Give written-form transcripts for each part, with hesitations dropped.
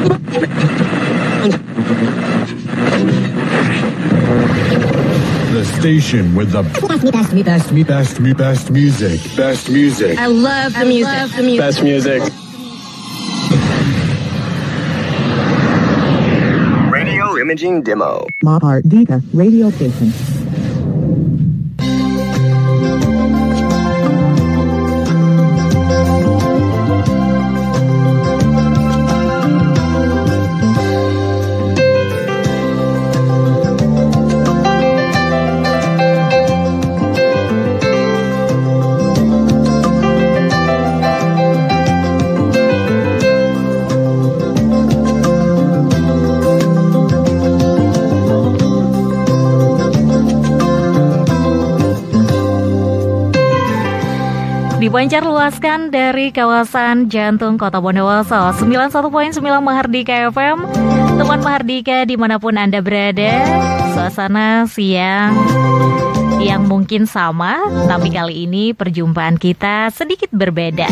The station with the best music. Best music. I love the music. Best music. Radio Imaging Demo. Mahardika Radio Station. Dipancar luaskan dari kawasan jantung Kota Bondowoso 91.9 Mahardika FM. Teman Mahardika dimanapun Anda berada, suasana siang yang mungkin sama, tapi kali ini perjumpaan kita sedikit berbeda.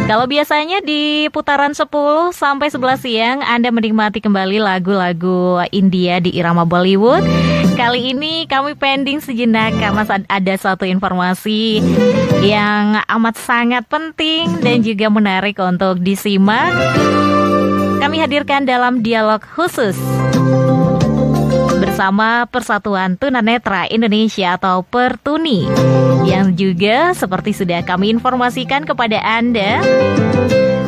Kalau biasanya di putaran 10 sampai 11 siang Anda menikmati kembali lagu-lagu India di irama Bollywood. Kali ini kami pending sejenak karena ada satu informasi yang amat sangat penting dan juga menarik untuk disimak. Kami hadirkan dalam dialog khusus bersama Persatuan Tunanetra Indonesia atau Pertuni, yang juga seperti sudah kami informasikan kepada Anda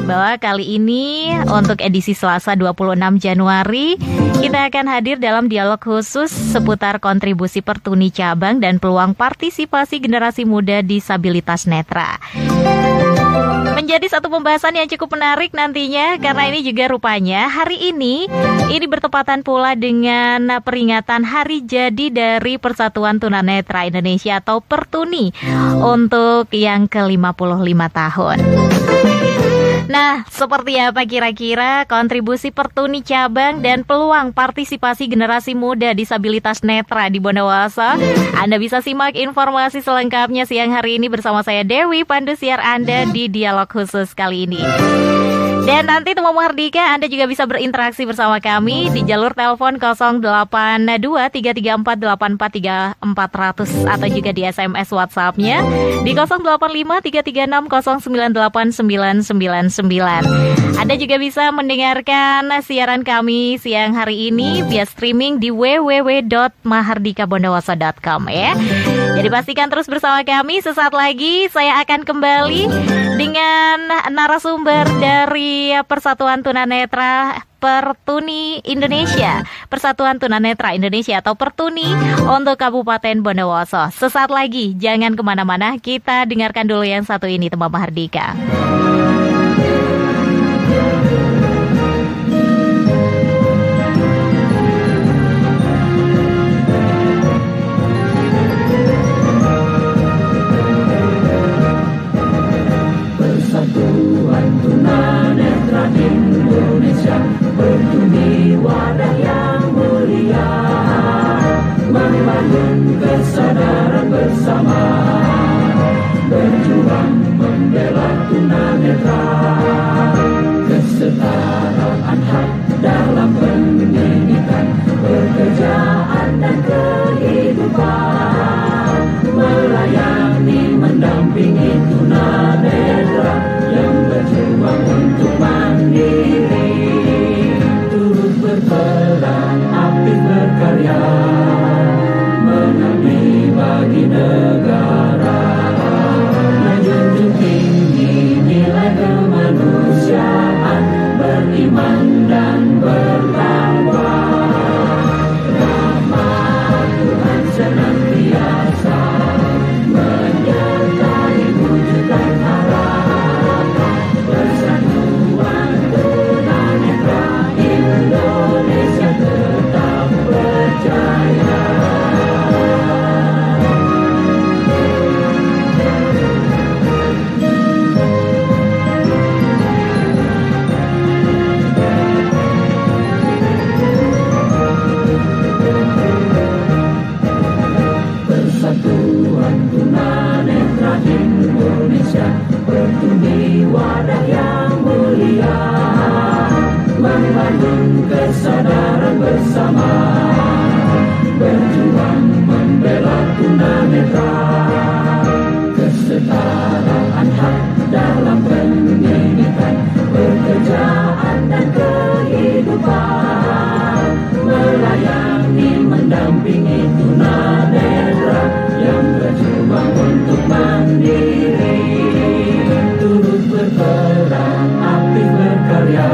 bahwa kali ini untuk edisi Selasa 26 Januari kita akan hadir dalam dialog khusus seputar kontribusi Pertuni cabang dan peluang partisipasi generasi muda disabilitas netra. Menjadi satu pembahasan yang cukup menarik nantinya, karena ini juga rupanya hari ini bertepatan pula dengan peringatan hari jadi dari Persatuan Tunanetra Indonesia atau Pertuni untuk yang ke-55 tahun. Nah, seperti apa kira-kira kontribusi Pertuni cabang dan peluang partisipasi generasi muda disabilitas netra di Bondowoso? Anda bisa simak informasi selengkapnya siang hari ini bersama saya Dewi, pandu siar Anda di dialog khusus kali ini. Dan nanti teman Mahardika Anda juga bisa berinteraksi bersama kami di jalur telepon 082-334-843-400 atau juga di SMS WhatsApp-nya di 085-336-098999. Anda juga bisa mendengarkan siaran kami siang hari ini via streaming di www.mahardikabondowoso.com ya. Jadi pastikan terus bersama kami. Sesaat lagi saya akan kembali dengan narasumber dari Persatuan Tunanetra Pertuni Indonesia, Persatuan Tunanetra Indonesia atau Pertuni untuk Kabupaten Bondowoso. Sesaat lagi, jangan kemana-mana, kita dengarkan dulu yang satu ini, teman Mahardika. Persatuan Tunanetra Indonesia, Pertuni wadah yang mulia, membangun kesadaran bersama, berjuang membela tunanetra. membangun kesadaran bersama, berjuang membela tunanetra, kesetaraan hak dalam pendidikan, pekerjaan dan kehidupan, melayani mendampingi tunanetra yang berjuang untuk mandiri, turut berperan aktif berkarya,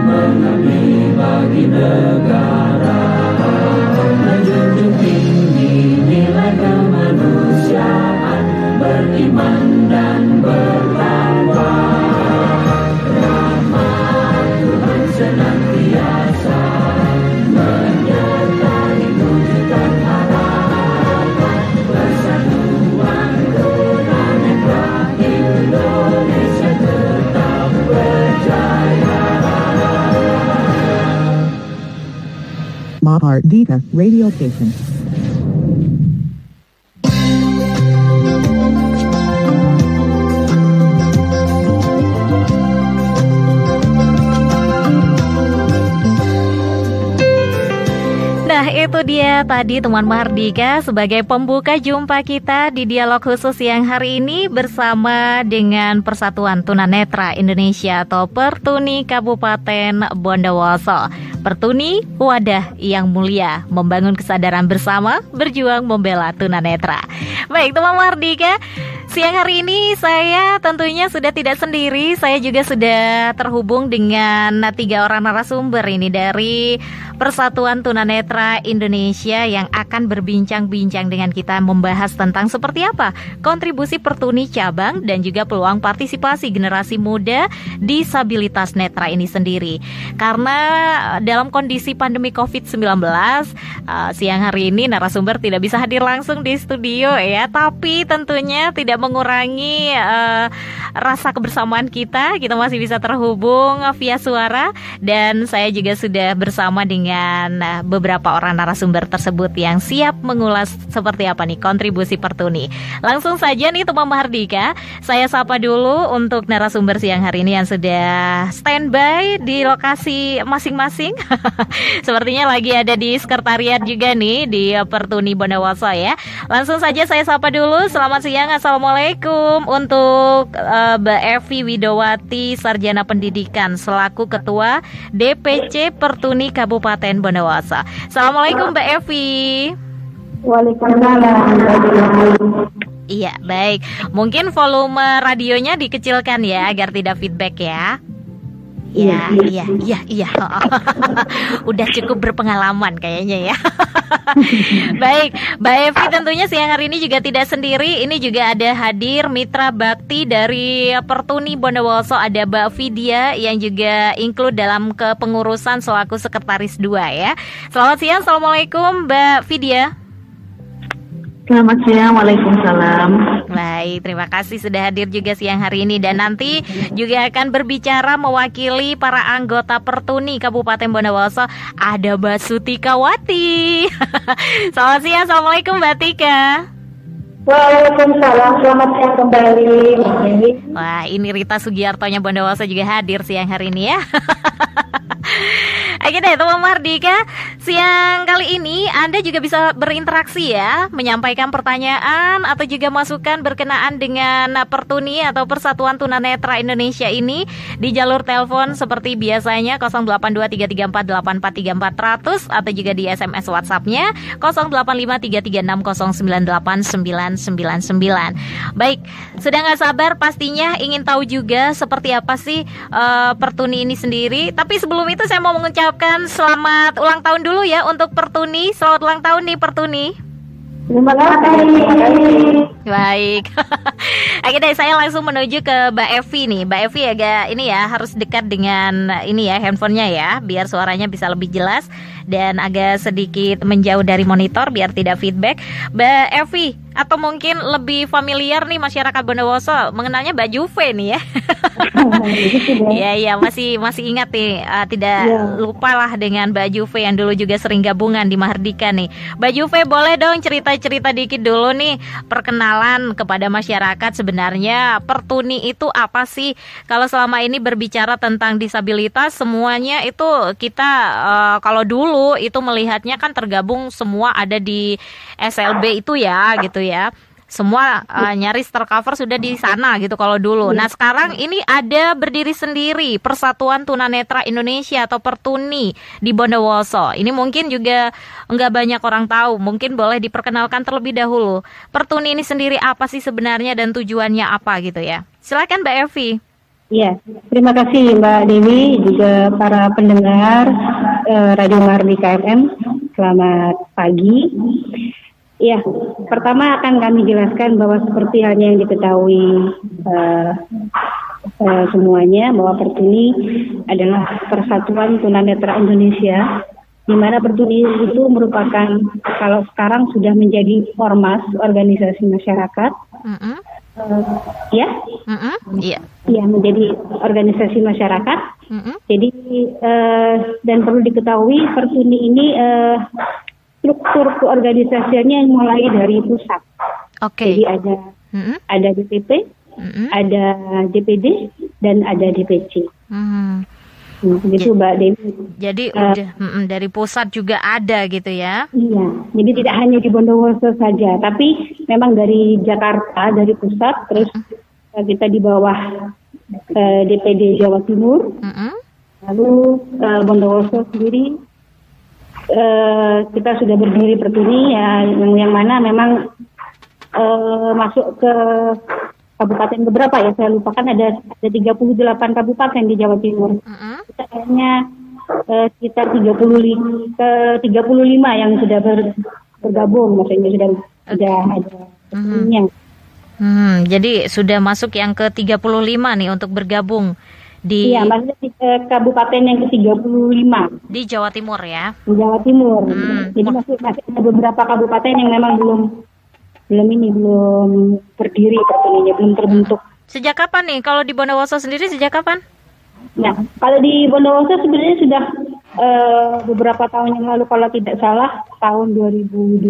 mengabdi bagi negara, menjunjung tinggi nilai kemanusiaan, beriman dan bertakwa, rahmat Tuhan senantiasa menyertai wujudkan harapan, persatuan tunanetra Indonesia tetap berjaya. Mahardika Radio Station. Nah, itu dia tadi teman Mahardika sebagai pembuka jumpa kita di dialog khusus yang hari ini bersama dengan Persatuan Tunanetra Indonesia atau Pertuni Kabupaten Bondowoso. Pertuni, wadah yang mulia, membangun kesadaran bersama, berjuang membela tunanetra. Baik, teman Mahardika, siang hari ini saya tentunya sudah tidak sendiri. Saya juga sudah terhubung dengan 3 orang narasumber ini dari Persatuan Tunanetra Indonesia yang akan berbincang-bincang dengan kita membahas tentang seperti apa kontribusi Pertuni cabang dan juga peluang partisipasi generasi muda disabilitas netra ini sendiri. Karena dalam kondisi pandemi COVID-19, siang hari ini narasumber tidak bisa hadir langsung di studio ya, tapi tentunya tidak mengurangi rasa kebersamaan kita. Kita masih bisa terhubung via suara dan saya juga sudah bersama dengan beberapa orang narasumber tersebut yang siap mengulas seperti apa nih kontribusi Pertuni. Langsung saja nih teman Mahardika, saya sapa dulu untuk narasumber siang hari ini yang sudah standby di lokasi masing-masing. Sepertinya lagi ada di sekretariat juga nih di Pertuni Bondowoso ya. Langsung saja saya sapa dulu. Selamat siang, assalamualaikum untuk Mbak Evi Widowati, Sarjana Pendidikan selaku Ketua DPC Pertuni Kabupaten Bondowoso. Assalamualaikum Mbak Evi. Waalaikumsalam. Iya, baik. Mungkin volume radionya dikecilkan ya agar tidak feedback ya. Iya. Udah cukup berpengalaman kayaknya ya. Baik, Mbak Evi tentunya siang hari ini juga tidak sendiri. Ini juga ada hadir mitra bakti dari Pertuni Bondowoso, ada Mbak Vidya yang juga include dalam kepengurusan selaku sekretaris 2 ya. Selamat siang, assalamualaikum Mbak Vidya. Selamat siang, waalaikumsalam. Baik, terima kasih sudah hadir juga siang hari ini. Dan nanti juga akan berbicara mewakili para anggota Pertuni Kabupaten Bondowoso, ada Mbak Sutikawati. Selamat siang, assalamualaikum Mbak Tika. Waalaikumsalam, selamat siang kembali. Wah, ini Rita Sugiartonya Bondowoso juga hadir siang hari ini ya. Oke deh teman Mahardika, siang kali ini Anda juga bisa berinteraksi ya, menyampaikan pertanyaan atau juga masukan berkenaan dengan Pertuni atau Persatuan Tunanetra Indonesia ini di jalur telepon seperti biasanya 082334843400 atau juga di SMS WhatsApp-nya 085336098999. Baik, sudah nggak sabar pastinya ingin tahu juga seperti apa sih Pertuni ini sendiri. Tapi sebelum itu saya mau mengucapkan selamat ulang tahun dulu ya untuk Pertuni. Selamat ulang tahun nih Pertuni. Terima kasih. Baik. Oke deh, saya langsung menuju ke Mbak Evi nih. Mbak Evi agak ini ya, harus dekat dengan ini ya handphonenya ya, biar suaranya bisa lebih jelas. dan agak sedikit menjauh dari monitor biar tidak feedback. Mbak Evi, atau mungkin lebih familiar nih masyarakat Bondowoso mengenalnya Mbak Juve nih ya. Iya, masih ingat nih, tidak lupa lah dengan Mbak Juve yang dulu juga sering gabungan di Mahardika nih. Mbak Juve, boleh dong cerita-cerita dikit dulu nih, perkenalan kepada masyarakat sebenarnya Pertuni itu apa sih? Kalau selama ini berbicara tentang disabilitas, semuanya itu kita kalau dulu itu melihatnya kan tergabung semua ada di SLB itu ya gitu ya. Semua nyaris tercover sudah di sana gitu kalau dulu. Nah sekarang ini ada berdiri sendiri Persatuan Tunanetra Indonesia atau Pertuni di Bondowoso. Ini mungkin juga nggak banyak orang tahu. Mungkin boleh diperkenalkan terlebih dahulu. Pertuni ini sendiri apa sih sebenarnya dan tujuannya apa gitu ya? Silakan Mbak Evi. Iya, terima kasih Mbak Dewi, juga para pendengar Radio Mahardika FM. Selamat pagi. Ya, pertama akan kami jelaskan bahwa seperti halnya yang diketahui semuanya, bahwa Pertuni adalah Persatuan Tunanetra Indonesia, di mana Pertuni itu merupakan, kalau sekarang sudah menjadi ormas, organisasi masyarakat. Ya, menjadi organisasi masyarakat. Jadi dan perlu diketahui Pertuni ini struktur keorganisasiannya yang mulai dari pusat. Jadi ada DPP, ada DPD, dan ada DPC. Begitu Mbak Dewi. Jadi udah dari pusat juga ada gitu ya? Iya. Jadi tidak hanya di Bondowoso saja, tapi memang dari Jakarta, dari pusat, terus kita di bawah DPD Jawa Timur, lalu Bondowoso sendiri. Kita sudah berdiri Pertuni ya, yang mana memang masuk ke kabupaten beberapa ya, saya lupakan, ada 38 kabupaten di Jawa Timur. Kita kayaknya sekitar 35 yang sudah bergabung, maksudnya sudah ada Pertuninya. Jadi sudah masuk yang ke 35 nih untuk bergabung. Iya, maksudnya di kabupaten yang ke-35 di Jawa Timur ya. Di Jawa Timur. Jadi masih ada beberapa kabupaten yang memang belum berdiri Pertuninya, belum terbentuk. Sejak kapan nih? Kalau di Bondowoso sendiri sejak kapan? Nah, kalau di Bondowoso sebenarnya sudah beberapa tahun yang lalu, kalau tidak salah tahun 2012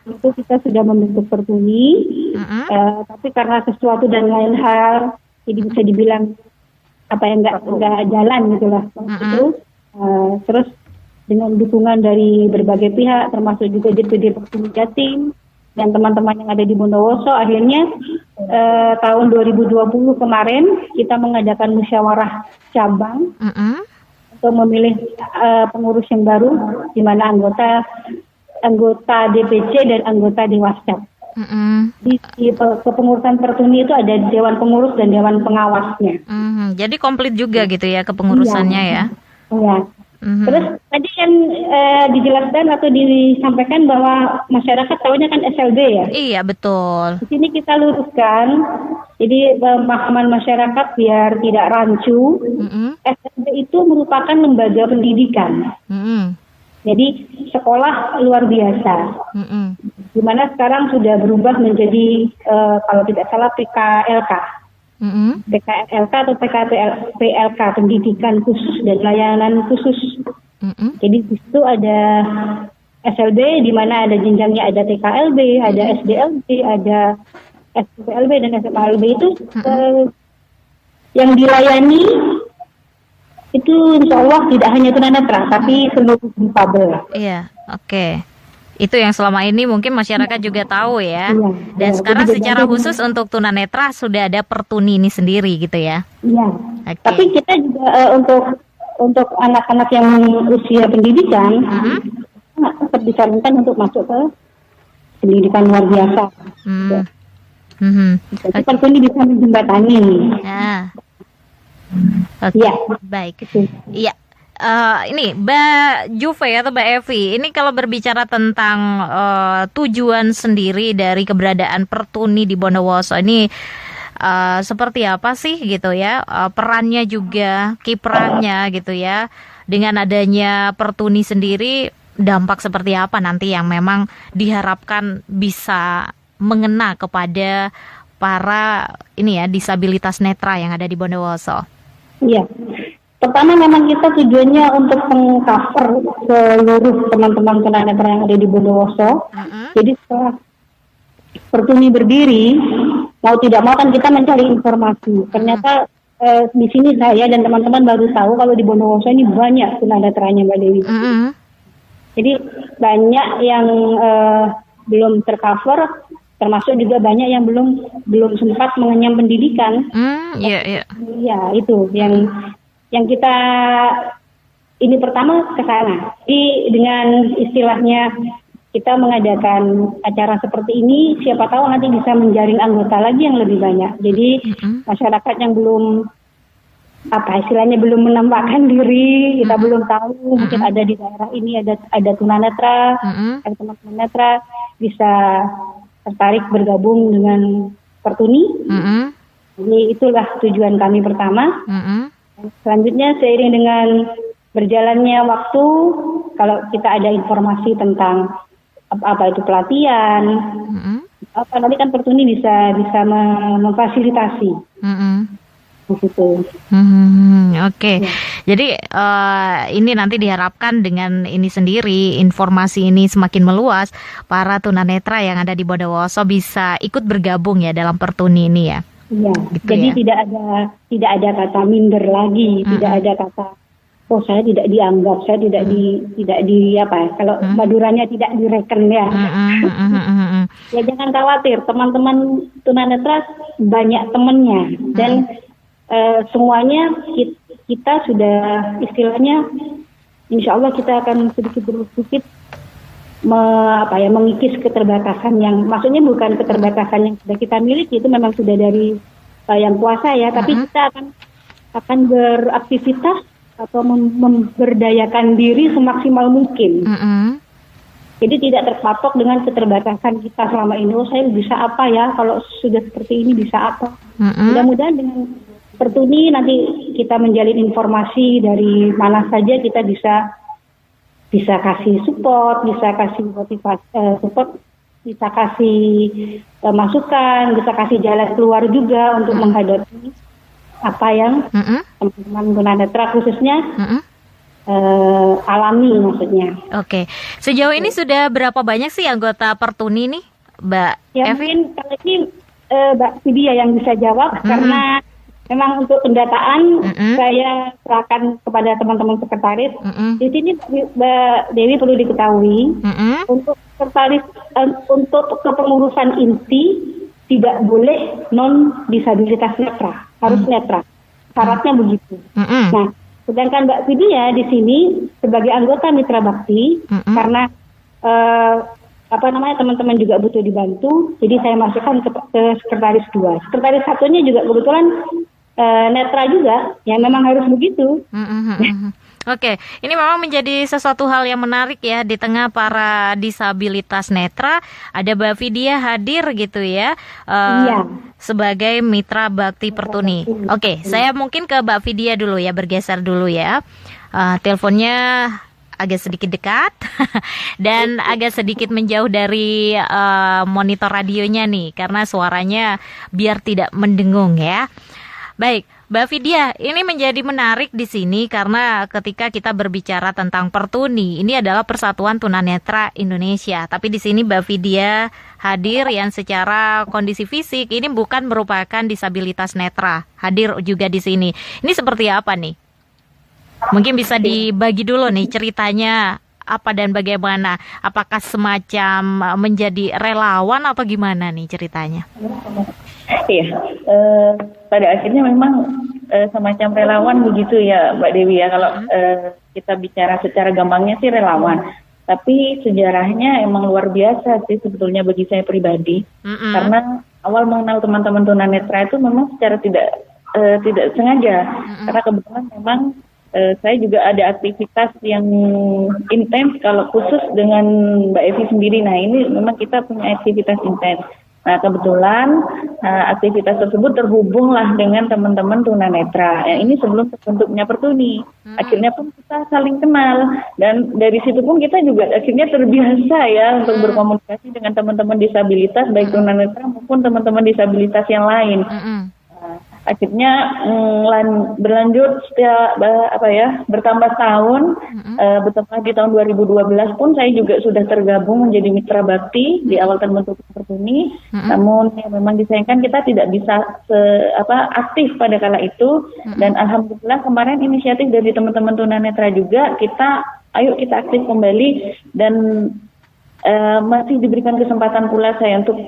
itu kita sudah membentuk Pertuni. Tapi karena sesuatu dan lain hal, jadi bisa dibilang apa yang nggak jalan gitulah. Terus dengan dukungan dari berbagai pihak, termasuk juga DPD Pertuni Jatim dan teman-teman yang ada di Bondowoso, akhirnya tahun 2020 kemarin kita mengadakan musyawarah cabang untuk memilih pengurus yang baru, di mana anggota DPC dan anggota Dewascap. Di kepengurusan Pertuni itu ada Dewan Pengurus dan Dewan Pengawasnya. Jadi komplit juga gitu ya kepengurusannya ya? Iya. Terus tadi kan dijelaskan atau disampaikan bahwa masyarakat tahunya kan SLB ya? Iya, betul. Di sini kita luruskan, jadi pemahaman masyarakat biar tidak rancu. SLB itu merupakan lembaga pendidikan. Jadi sekolah luar biasa. Di mana sekarang sudah berubah menjadi kalau tidak salah PKLK. PKLK atau PKPLK, pendidikan khusus dan layanan khusus. Jadi di situ ada SLB, di mana ada jenjangnya, ada TKLB, ada SDLB, ada SPLB dan SMLB itu yang dilayani itu insya Allah tidak hanya tunanetra, tapi seluruh difabel. Iya, oke. Itu yang selama ini mungkin masyarakat juga tahu ya. Dan sekarang secara khusus untuk tunanetra sudah ada Pertuni ini sendiri gitu ya. Iya. Tapi kita juga untuk anak-anak yang usia pendidikan tetap disarankan untuk masuk ke pendidikan luar biasa. Jadi Pertuni bisa menjembatani. Oke, baik. Iya. Ini Mbak Juve atau Mbak Evi, ini kalau berbicara tentang tujuan sendiri dari keberadaan Pertuni di Bondowoso ini seperti apa sih gitu ya, perannya juga, kiprahnya gitu ya, dengan adanya Pertuni sendiri, dampak seperti apa nanti yang memang diharapkan bisa mengena kepada para disabilitas netra yang ada di Bondowoso? Iya. Pertama memang kita tujuannya untuk meng-cover seluruh teman-teman tunanetra yang ada di Bondowoso. Jadi setelah Pertuni berdiri, mau tidak mau kan kita mencari informasi. Ternyata di sini saya dan teman-teman baru tahu kalau di Bondowoso ini banyak tunanetranya, Mbak Dewi. Jadi banyak yang belum tercover, termasuk juga banyak yang belum sempat mengenyam pendidikan. Iya, itu yang kita ini pertama ke sana. Jadi dengan istilahnya kita mengadakan acara seperti ini, siapa tahu nanti bisa menjaring anggota lagi yang lebih banyak. Jadi masyarakat yang belum belum menampakkan diri, kita belum tahu, mungkin ada di daerah ini ada tunanetra, ada teman-teman netra, bisa tertarik bergabung dengan Pertuni. Jadi itulah tujuan kami pertama. Selanjutnya seiring dengan berjalannya waktu, kalau kita ada informasi tentang apa itu pelatihan, nanti kan Pertuni bisa memfasilitasi. Begitu. Oke. Ya. Jadi ini nanti diharapkan dengan ini sendiri, informasi ini semakin meluas, para tunanetra yang ada di Bondowoso bisa ikut bergabung ya dalam Pertuni ini ya. Iya. Gitu jadi ya? tidak ada kata minder lagi, tidak ada kata saya tidak dianggap, saya tidak di kalau Maduranya tidak direken ya. Ya jangan khawatir, teman-teman tunanetra banyak temannya dan semuanya kita sudah istilahnya, insya Allah kita akan sedikit demi sedikit mengikis keterbatasan yang, maksudnya bukan keterbatasan yang sudah kita miliki, itu memang sudah dari yang kuasa ya, tapi kita akan beraktivitas atau memberdayakan diri semaksimal mungkin. Jadi tidak terpatok dengan keterbatasan kita selama ini. Saya bisa apa ya, kalau sudah seperti ini bisa apa. Mudah-mudahan dengan Pertuni nanti kita menjalin informasi dari mana saja kita bisa kasih support, bisa kasih motivasi, bisa kasih masukan, bisa kasih jalan keluar juga untuk menghadapi apa yang teman-teman tunanetra khususnya alami maksudnya. Oke. Sejauh ini sudah berapa banyak sih anggota Pertuni nih, Mbak ya, Evi? Mungkin kali ini Mbak Vidya yang bisa jawab karena memang untuk pendataan saya serahkan kepada teman-teman sekretaris. Di sini Mbak Dewi perlu diketahui untuk sekretaris untuk kepengurusan inti tidak boleh non disabilitas netra, harus netra. Syaratnya begitu. Nah, sedangkan Mbak Vidya di sini sebagai anggota Mitra Bakti karena teman-teman juga butuh dibantu, jadi saya masukkan ke sekretaris 2. Sekretaris satunya juga kebetulan netra juga, ya memang harus begitu. Oke, ini memang menjadi sesuatu hal yang menarik ya, di tengah para disabilitas netra ada Mbak Vidya hadir gitu ya, sebagai Mitra Bakti Pertuni. Oke, saya mungkin ke Mbak Vidya dulu ya, bergeser dulu ya. Teleponnya agak sedikit dekat dan agak sedikit menjauh dari monitor radionya nih, karena suaranya biar tidak mendengung ya. Baik, Mbak Vidya, ini menjadi menarik di sini karena ketika kita berbicara tentang Pertuni, ini adalah Persatuan Tunanetra Indonesia. Tapi di sini Mbak Vidya hadir yang secara kondisi fisik ini bukan merupakan disabilitas netra, hadir juga di sini. Ini seperti apa nih? Mungkin bisa dibagi dulu nih ceritanya apa dan bagaimana? Apakah semacam menjadi relawan atau gimana nih ceritanya? Iya, pada akhirnya memang semacam relawan begitu ya Mbak Dewi ya. Kalau kita bicara secara gampangnya sih relawan, tapi sejarahnya emang luar biasa sih sebetulnya bagi saya pribadi. Karena awal mengenal teman-teman tunanetra itu memang secara tidak sengaja, karena kebetulan memang saya juga ada aktivitas yang intens kalau khusus dengan Mbak Evi sendiri. Nah ini memang kita punya aktivitas intens. Nah, kebetulan aktivitas tersebut terhubunglah dengan teman-teman tunanetra. Ini sebelum terbentuknya Pertuni. Akhirnya pun kita saling kenal. Dan dari situ pun kita juga akhirnya terbiasa ya untuk berkomunikasi dengan teman-teman disabilitas, baik tunanetra maupun teman-teman disabilitas yang lain. Akhirnya berlanjut setiap bertambah tahun, bertambah di tahun 2012 pun saya juga sudah tergabung menjadi mitra bakti di awal terbentuk Pertuni. Namun ya memang disayangkan kita tidak bisa aktif pada kala itu. Dan alhamdulillah kemarin inisiatif dari teman-teman tunanetra juga ayo kita aktif kembali dan masih diberikan kesempatan pula saya untuk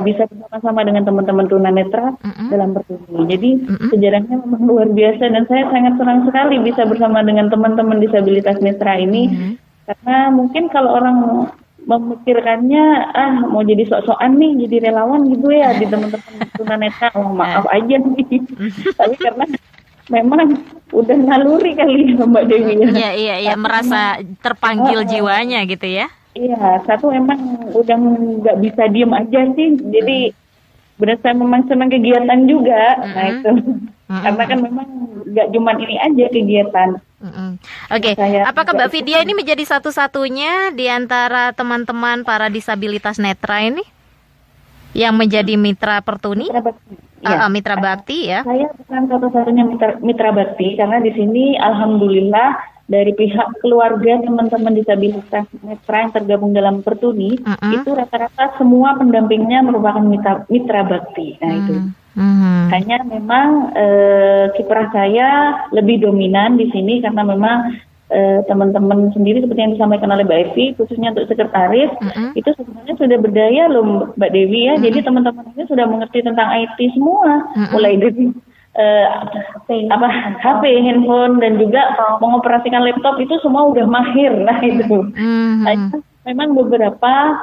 bisa bersama-sama dengan teman-teman tunanetra dalam Pertuni. Jadi sejarahnya memang luar biasa dan saya sangat senang sekali bisa bersama dengan teman-teman disabilitas netra ini. Karena mungkin kalau orang memikirkannya mau jadi sok-sokan nih, jadi relawan gitu ya di teman-teman tunanetra, maaf aja nih. Tapi karena memang udah naluri kali Mbak Dewi ya. Iya, merasa terpanggil jiwanya gitu ya. Iya, satu emang udah nggak bisa diem aja sih, jadi berasa memang senang kegiatan juga. Nah itu, karena kan memang nggak cuma ini aja kegiatan. Oke. Apakah Mbak Vidya ini menjadi satu-satunya di antara teman-teman para disabilitas netra ini yang menjadi mitra Pertuni? Mitra bakti ya. Saya bukan satu-satunya mitra bakti karena di sini alhamdulillah dari pihak keluarga teman-teman disabilitas netra yang tergabung dalam Pertuni itu rata-rata semua pendampingnya merupakan mitra bakti. Nah itu hanya memang kiprah saya lebih dominan di sini karena memang teman-teman sendiri seperti yang disampaikan oleh Mbak Evi khususnya untuk sekretaris itu sebenarnya sudah berdaya loh Mbak Dewi ya. Jadi teman-teman ini sudah mengerti tentang IT semua mulai dari HP, handphone dan juga mengoperasikan laptop itu semua udah mahir. Nah itu memang beberapa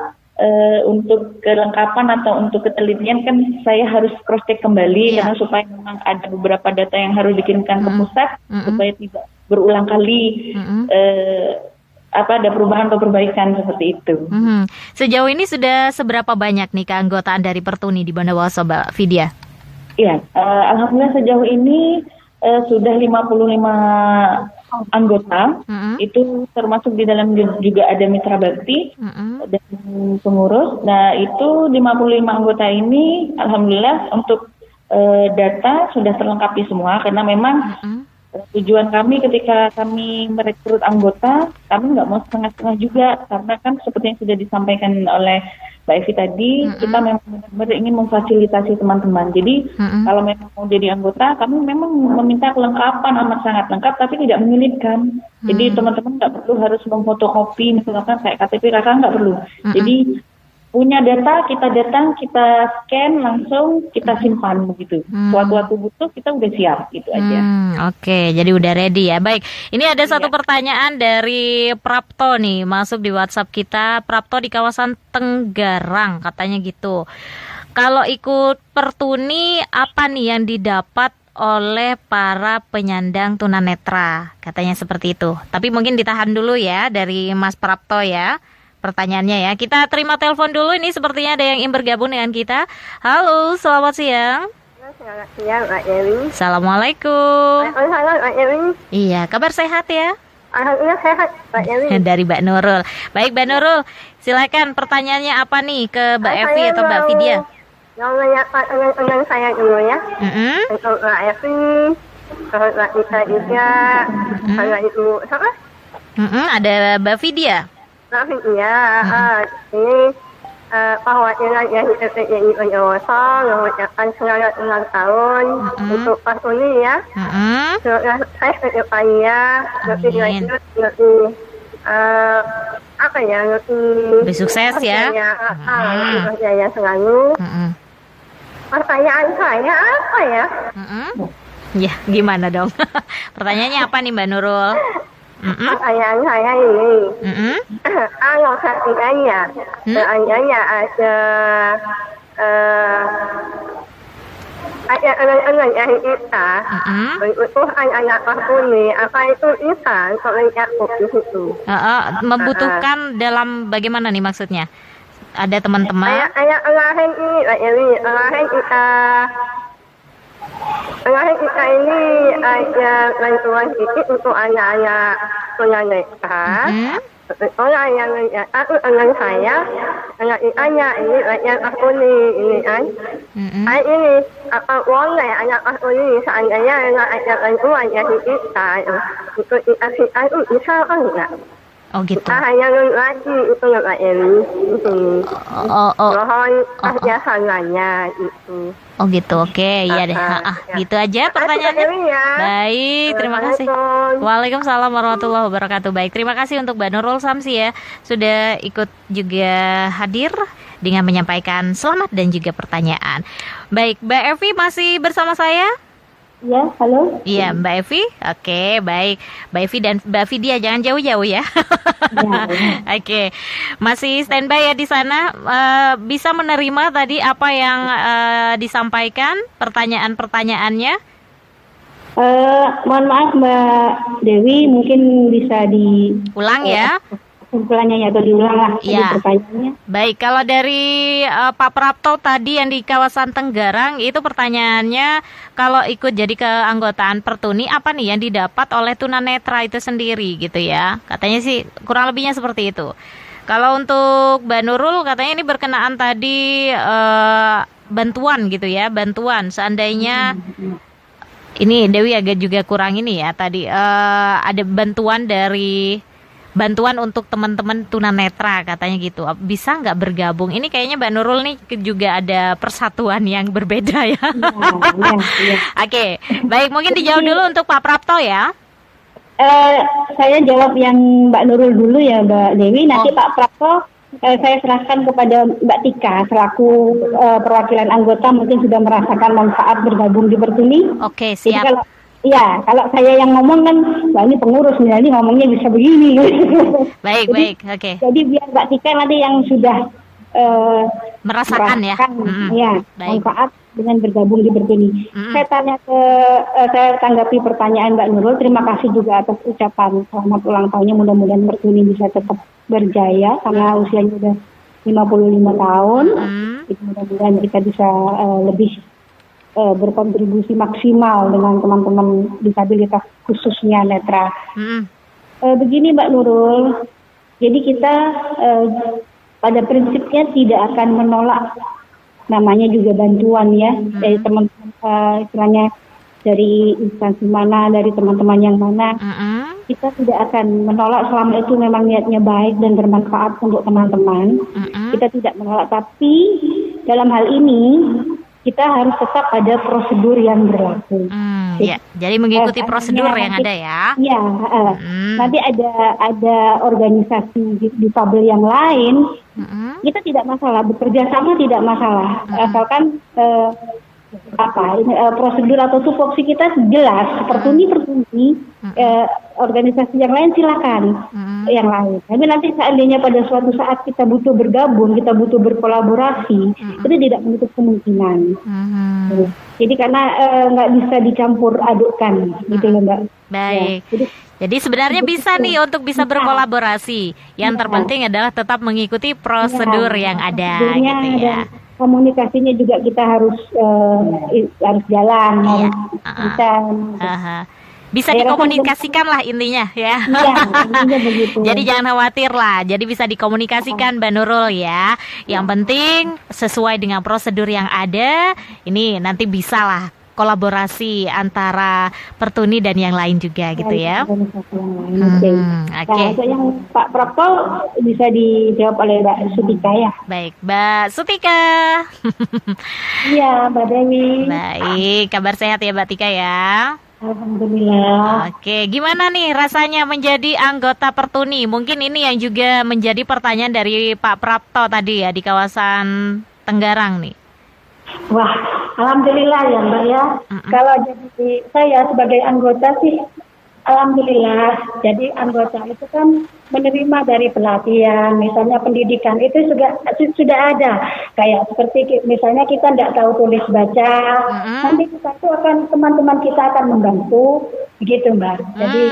untuk kelengkapan atau untuk ketelitian kan saya harus cross check kembali karena supaya memang ada beberapa data yang harus dikirimkan ke pusat supaya tidak berulang kali ada perubahan atau perbaikan seperti itu. Sejauh ini sudah seberapa banyak nih keanggotaan dari Pertuni di Bondowoso, Mbak Vidya? Iya, alhamdulillah sejauh ini sudah 55 anggota. Itu termasuk di dalam juga ada mitra bakti dan pengurus. Nah, itu 55 anggota ini alhamdulillah untuk data sudah terlengkapi semua karena memang tujuan kami ketika kami merekrut anggota, kami nggak mau setengah-setengah juga karena kan seperti yang sudah disampaikan oleh Mbak Evi tadi, kita memang benar-benar ingin memfasilitasi teman-teman. Jadi kalau memang mau jadi anggota, kami memang meminta kelengkapan amat sangat lengkap, tapi tidak menyulitkan. Jadi teman-teman nggak perlu harus memfotokopi, misalkan kayak KTP kakak nggak perlu. Jadi punya data, kita datang, kita scan langsung, kita simpan begitu. Suatu-suatu butuh kita udah siap gitu aja. Oke, jadi udah ready ya. Baik, ini ada satu pertanyaan dari Prapto nih, masuk di WhatsApp kita. Prapto di kawasan Tenggarang katanya gitu. Kalau ikut Pertuni, apa nih yang didapat oleh para penyandang tunanetra? Katanya seperti itu. Tapi mungkin ditahan dulu ya dari Mas Prapto ya. Pertanyaannya ya, kita terima telepon dulu. Ini sepertinya ada yang ingin bergabung dengan kita. Halo, selamat siang. Selamat siang, Mbak Dewi. Assalamualaikum. Waalaikumsalam, Mbak Dewi. Iya, kabar sehat ya? Alhamdulillah sehat, Mbak Dewi. Dari Mbak Nurul. Baik, Mbak Nurul, silakan pertanyaannya apa nih ke Mbak Evi atau Mbak Vidya? Yang menyapa teman-teman saya dulu ya. Untuk Mbak Evi, terus Mbak Dita juga, Mbak Ibu, siapa? Ada Mbak Vidya. Iya, ini perwakilan yang PPI Bondowoso mengucapkan selamat ulang tahun untuk Pertuni ya. Semoga sukses ke depannya, lebih lanjut, lebih lebih sukses ya. Lebih berjaya selalu. Pertanyaan saya apa ya? Ya, gimana dong? Pertanyaannya apa nih Mbak Nurul? Pertanyaan saya ini, kalau seandainya ada anak-anak yang kita membutuhkan anak Pertuni, apa itu bisa untuk mencakup di situ? Membutuhkan dalam bagaimana nih maksudnya? ada teman-teman. Arahan ini, arahan kita ini ada bantuan sedikit untuk anak-anak tunanetra. Orang yang aku dengan saya, anak ini yang aku ini kan. Ini apa boleh anak aku ini seandainya ada bantuan yang kita untuk diaktifkan bisa enggak? Oh gitu. Hanya lagi itu enggak ini. Mohon kerjasamanya itu. Oh gitu, oke, ya deh. Gitu aja pertanyaannya. Baik, terima kasih. Waalaikumsalam warahmatullahi wabarakatuh. Baik, terima kasih untuk Mbak Nurul Samsi ya, sudah ikut juga hadir dengan menyampaikan selamat dan juga pertanyaan. Baik, Mbak Evi masih bersama saya? Ya, halo. Iya, Mbak Evi. Oke, baik. Mbak Evi dan Mbak Vidya jangan jauh-jauh ya. Oke, masih standby ya di sana. Bisa menerima tadi apa yang disampaikan, pertanyaan-pertanyaannya? Mohon maaf Mbak Dewi, mungkin bisa diulang ya. Kumpulannya atau diulang lah pertanyaannya. Baik, kalau dari Pak Prapto tadi yang di kawasan Tenggarang itu pertanyaannya, kalau ikut jadi keanggotaan Pertuni apa nih yang didapat oleh tunanetra itu sendiri gitu ya? Katanya sih kurang lebihnya seperti itu. Kalau untuk Mbak Nurul katanya ini berkenaan tadi bantuan gitu ya, bantuan seandainya ini Dewi agak juga kurang ini ya tadi ada bantuan untuk teman-teman tunanetra katanya gitu, bisa nggak bergabung? Ini kayaknya Mbak Nurul nih juga ada persatuan yang berbeda ya. Oke, baik, mungkin dijawab dulu untuk Pak Prapto ya. Saya jawab yang Mbak Nurul dulu ya Mbak Dewi, nanti Pak Prapto saya serahkan kepada Mbak Tika selaku perwakilan anggota, mungkin sudah merasakan manfaat bergabung di Pertuni. Oke, siap. Jadi kalau saya yang ngomong kan, Mbak ini pengurus, ini ngomongnya bisa begini. Baik, oke. Jadi biar Mbak Tika nanti yang sudah merasakan ya manfaat dengan bergabung di Pertuni. Saya tanggapi pertanyaan Mbak Nurul. Terima kasih juga atas ucapan selamat ulang tahunnya. Mudah-mudahan Pertuni bisa tetap berjaya karena usianya udah 55 tahun. Mudah-mudahan kita bisa lebih berkontribusi maksimal dengan teman-teman disabilitas khususnya netra. Begini Mbak Nurul, jadi kita pada prinsipnya tidak akan menolak namanya juga bantuan ya dari teman-teman, istilahnya dari instansi mana, dari teman-teman yang mana. Kita tidak akan menolak selama itu memang niatnya baik dan bermanfaat untuk teman-teman. Kita tidak menolak, tapi dalam hal ini kita harus tetap ada prosedur yang berlaku. Jadi mengikuti prosedur yang ada ya. Iya, nanti ada organisasi difabel yang lain, kita tidak masalah, bekerja sama tidak masalah, asalkan prosedur atau tupoksi kita jelas. Pertuni organisasi yang lain silakan yang lain. Tapi nanti seandainya pada suatu saat kita butuh bergabung, kita butuh berkolaborasi, itu tidak menutup kemungkinan. Jadi karena nggak bisa dicampur adukkan gitu ya Mbak. Baik. Ya, jadi sebenarnya bisa nih untuk bisa berkolaborasi. Yang terpenting adalah tetap mengikuti prosedur yang ada gitu ya. Komunikasinya juga kita harus jalan, bisa dikomunikasikan lah intinya ya. Intinya begitu. Jadi jangan khawatir lah. Jadi bisa dikomunikasikan Mbak Nurul ya. Yang penting sesuai dengan prosedur yang ada. Ini nanti bisa lah kolaborasi antara Pertuni dan yang lain juga gitu ya. Oke. Yang Pak Prapto bisa dijawab oleh Mbak Sutika ya. Baik, Mbak Sutika. Iya, Mbak Dewi. Baik, kabar sehat ya Mbak Tika ya. Alhamdulillah. Oke, gimana nih rasanya menjadi anggota Pertuni? Mungkin ini yang juga menjadi pertanyaan dari Pak Prapto tadi ya di kawasan Tenggarang nih. Wah, alhamdulillah ya Mbak ya. Kalau jadi saya sebagai anggota sih, alhamdulillah. Jadi anggota itu kan menerima dari pelatihan, misalnya pendidikan itu sudah ada. Kayak seperti misalnya kita tidak tahu tulis baca, nanti kita itu teman-teman kita akan membantu, begitu Mbak. Jadi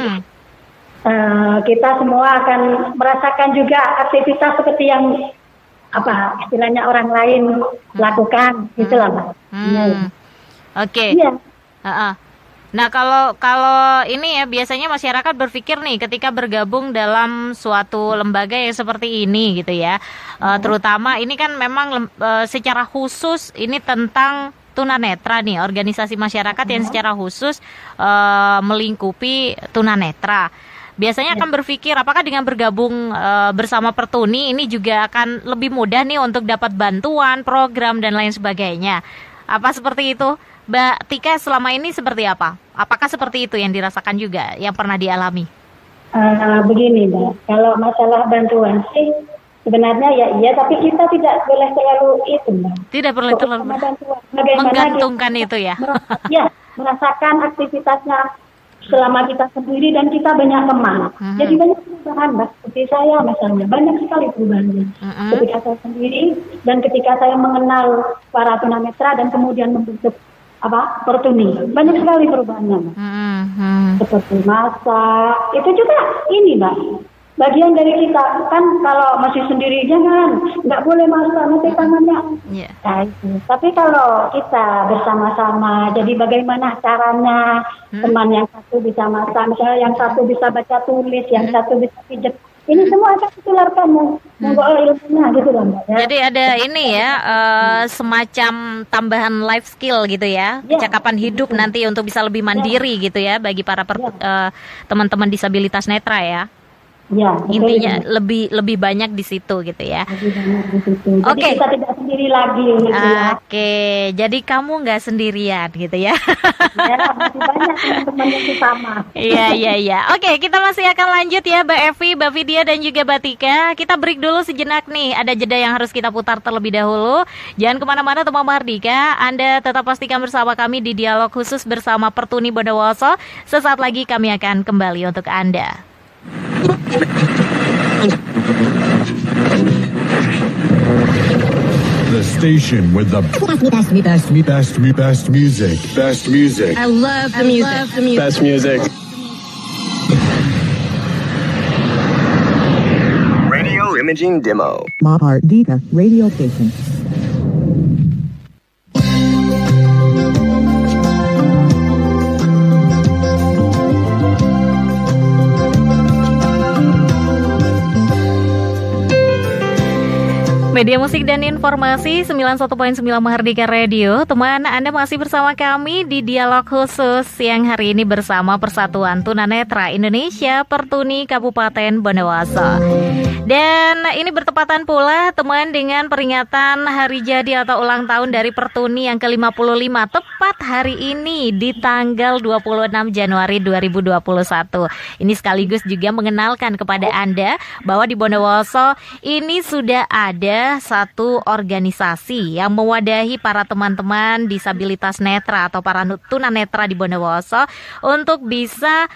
kita semua akan merasakan juga aktivitas seperti yang apa istilahnya orang lain lakukan, gitulah Mbak. Oke. Iya. Nah, kalau ini ya biasanya masyarakat berpikir nih ketika bergabung dalam suatu lembaga yang seperti ini gitu ya. Terutama ini kan memang secara khusus ini tentang tunanetra nih, organisasi masyarakat yang secara khusus melingkupi tunanetra. Biasanya akan berpikir apakah dengan bergabung bersama Pertuni ini juga akan lebih mudah nih untuk dapat bantuan, program dan lain sebagainya. Apa seperti itu? Mbak Tika selama ini seperti apa? Apakah seperti itu yang dirasakan juga, yang pernah dialami? Begini Mbak, kalau masalah bantuan sih sebenarnya ya iya, tapi kita tidak boleh terlalu itu Mbak. Tidak boleh terlalu menggantungkan itu ya? Ya, merasakan aktivitasnya selama kita sendiri dan kita banyak teman. Jadi banyak perubahan Mbak, seperti saya misalnya, banyak sekali perubahannya. Ketika saya sendiri dan ketika saya mengenal para tunanetra dan kemudian membentuk Pertuni, banyak sekali perubahannya Mbak. Seperti masak, itu juga ini Mbak, bagian dari kita kan. Kalau masih sendiri jangan, nggak boleh masak, nanti tangannya. Nah, itu. Tapi kalau kita bersama-sama, jadi bagaimana caranya teman yang satu bisa masak, misalnya yang satu bisa baca tulis, yang satu bisa pijet. Ini semua akan ditularkan membawa ilmunya gitu loh Mbak. Ya. Jadi ada ini ya, semacam tambahan life skill gitu ya, kecakapan hidup nanti untuk bisa lebih mandiri gitu ya bagi para teman-teman disabilitas netra ya. Ya, intinya lebih banyak di situ gitu ya. Oke. Kita tidak sendiri lagi. Gitu ya. Oke, jadi kamu nggak sendirian gitu ya. Ya, masih banyak teman-teman yang sama. Iya. Oke, kita masih akan lanjut ya, Mbak Evi, Mbak Vidya dan juga Mbak Tika. Kita break dulu sejenak nih. Ada jeda yang harus kita putar terlebih dahulu. Jangan kemana-mana teman Mardika. Anda tetap pastikan bersama kami di dialog khusus bersama Pertuni Bondowoso. Sesaat lagi kami akan kembali untuk Anda. The station with the best music. Best music. I love the music. Best music. Radio Imaging Demo. Mardika Radio Station. Media musik dan informasi 91.9 Mahardika Radio. Teman, Anda masih bersama kami di dialog khusus yang hari ini bersama Persatuan Tunanetra Indonesia Pertuni Kabupaten Bondowoso. Dan ini bertepatan pula teman dengan peringatan hari jadi atau ulang tahun dari Pertuni yang ke-55 tepat hari ini di tanggal 26 Januari 2021. Ini sekaligus juga mengenalkan kepada Anda bahwa di Bondowoso ini sudah ada satu organisasi yang mewadahi para teman-teman disabilitas netra atau para tunanetra di Bondowoso untuk bisa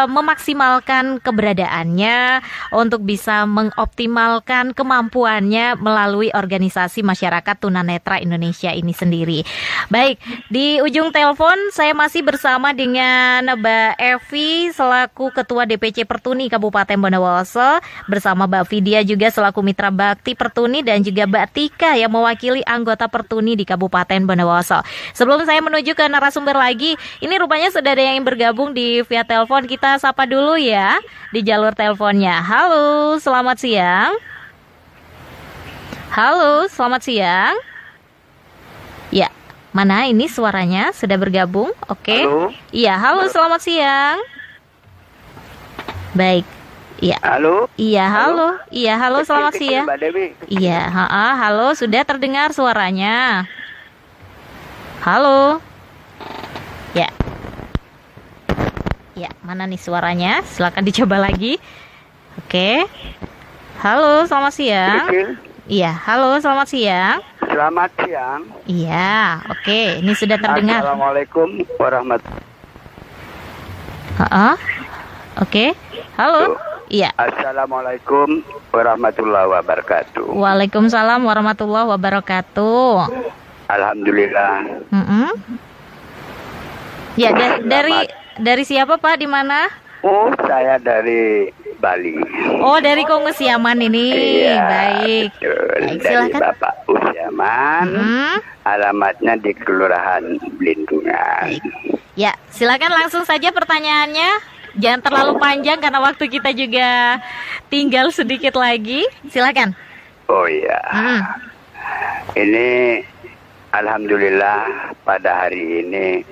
memaksimalkan keberadaannya, untuk bisa mengoptimalkan kemampuannya melalui organisasi masyarakat tunanetra Indonesia ini sendiri. Baik, di ujung telepon saya masih bersama dengan Mbak Evi selaku Ketua DPC Pertuni Kabupaten Bondowoso, bersama Mbak Vidya juga selaku Mitra Bakti Pertuni, dan juga Mbak Tika yang mewakili anggota Pertuni di Kabupaten Bondowoso. Sebelum saya menuju ke narasumber lagi, ini rupanya sudah ada yang bergabung di via telepon. Kita sapa dulu ya di jalur teleponnya. Halo, selamat siang. Halo, selamat siang. Ya, mana ini suaranya sudah bergabung? Oke. Halo. Iya, halo, selamat siang. Baik. Iya. Halo. Iya, halo. Iya, halo, selamat siang. Mbak Dewi. Iya, halo, sudah terdengar suaranya. Halo. Ya. Ya, mana nih suaranya? Silakan dicoba lagi. Oke. Halo, selamat siang. Iya, halo, selamat siang. Selamat siang. Iya, oke. Ini sudah terdengar. Assalamualaikum warahmatullahi. Oke. Halo. Iya. Assalamualaikum warahmatullahi wabarakatuh. Waalaikumsalam warahmatullahi wabarakatuh. Alhamdulillah. Ya, dari siapa Pak? Di mana? Oh, saya dari Bali. Oh, dari Kongus Yaman ini. Iya, baik. Baik, dari silakan. Bapak Usyaman. Alamatnya di Kelurahan Blindungan. Ya, silakan langsung saja pertanyaannya. Jangan terlalu panjang karena waktu kita juga tinggal sedikit lagi. Silakan. Oh iya. Ini alhamdulillah pada hari ini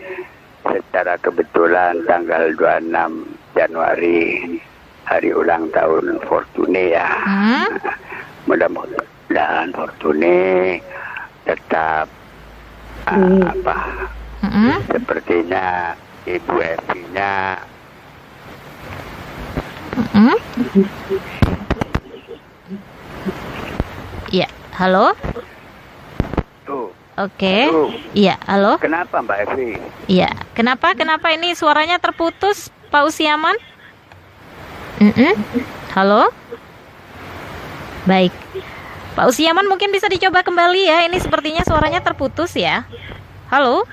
secara kebetulan tanggal 26 Januari hari ulang tahun Fortune ya. Mudah-mudahan Fortune tetap sepertinya Ibu Evi-nya Iya, halo. Oke. Iya, halo. Kenapa Mbak Evi? Iya, kenapa ini suaranya terputus, Pak Usyaman? Halo. Baik, Pak Usyaman mungkin bisa dicoba kembali ya. Ini sepertinya suaranya terputus ya. Halo.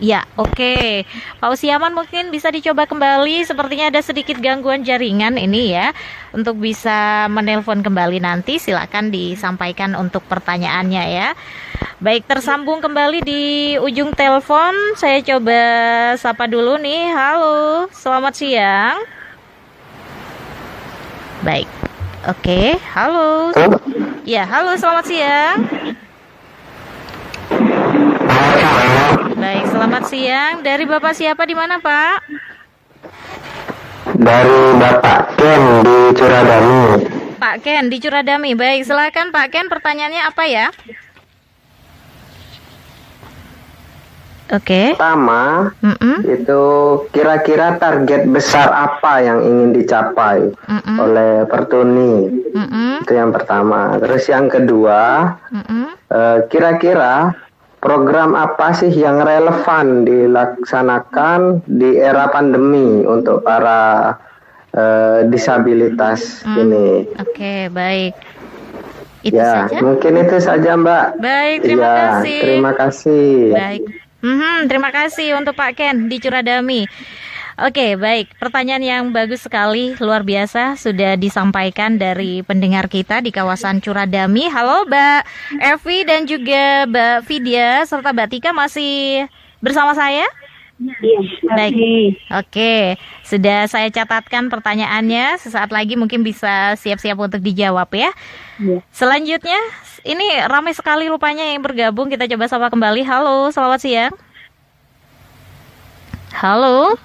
Ya, oke. Pak Usyaman mungkin bisa dicoba kembali. Sepertinya ada sedikit gangguan jaringan ini ya. Untuk bisa menelpon kembali nanti silakan disampaikan untuk pertanyaannya ya. Baik, tersambung kembali di ujung telepon. Saya coba sapa dulu nih. Halo, selamat siang. Baik. Oke, halo. Ya, halo, selamat siang. Baik, selamat siang. Dari Bapak siapa di mana, Pak? Dari Bapak Ken di Curadami. Pak Ken di Curadami. Baik, silakan Pak Ken, pertanyaannya apa ya? Oke. Pertama, itu kira-kira target besar apa yang ingin dicapai oleh Pertuni? Itu yang pertama. Terus yang kedua, kira-kira program apa sih yang relevan dilaksanakan di era pandemi untuk para disabilitas ini? Oke, baik. Itu ya, saja? mungkin itu saja Mbak. Baik, terima kasih. Terima kasih. Baik. Terima kasih untuk Pak Ken di Curadami. Oke, baik. Pertanyaan yang bagus sekali, luar biasa sudah disampaikan dari pendengar kita di kawasan Curadami. Halo Mbak Evi dan juga Mbak Vidya serta Mbak Tika masih bersama saya? Iya, baik. Oke, sudah saya catatkan pertanyaannya. Sesaat lagi mungkin bisa siap-siap untuk dijawab ya. Selanjutnya, ini ramai sekali rupanya yang bergabung. Kita coba sapa kembali. Halo, selamat siang. Halo.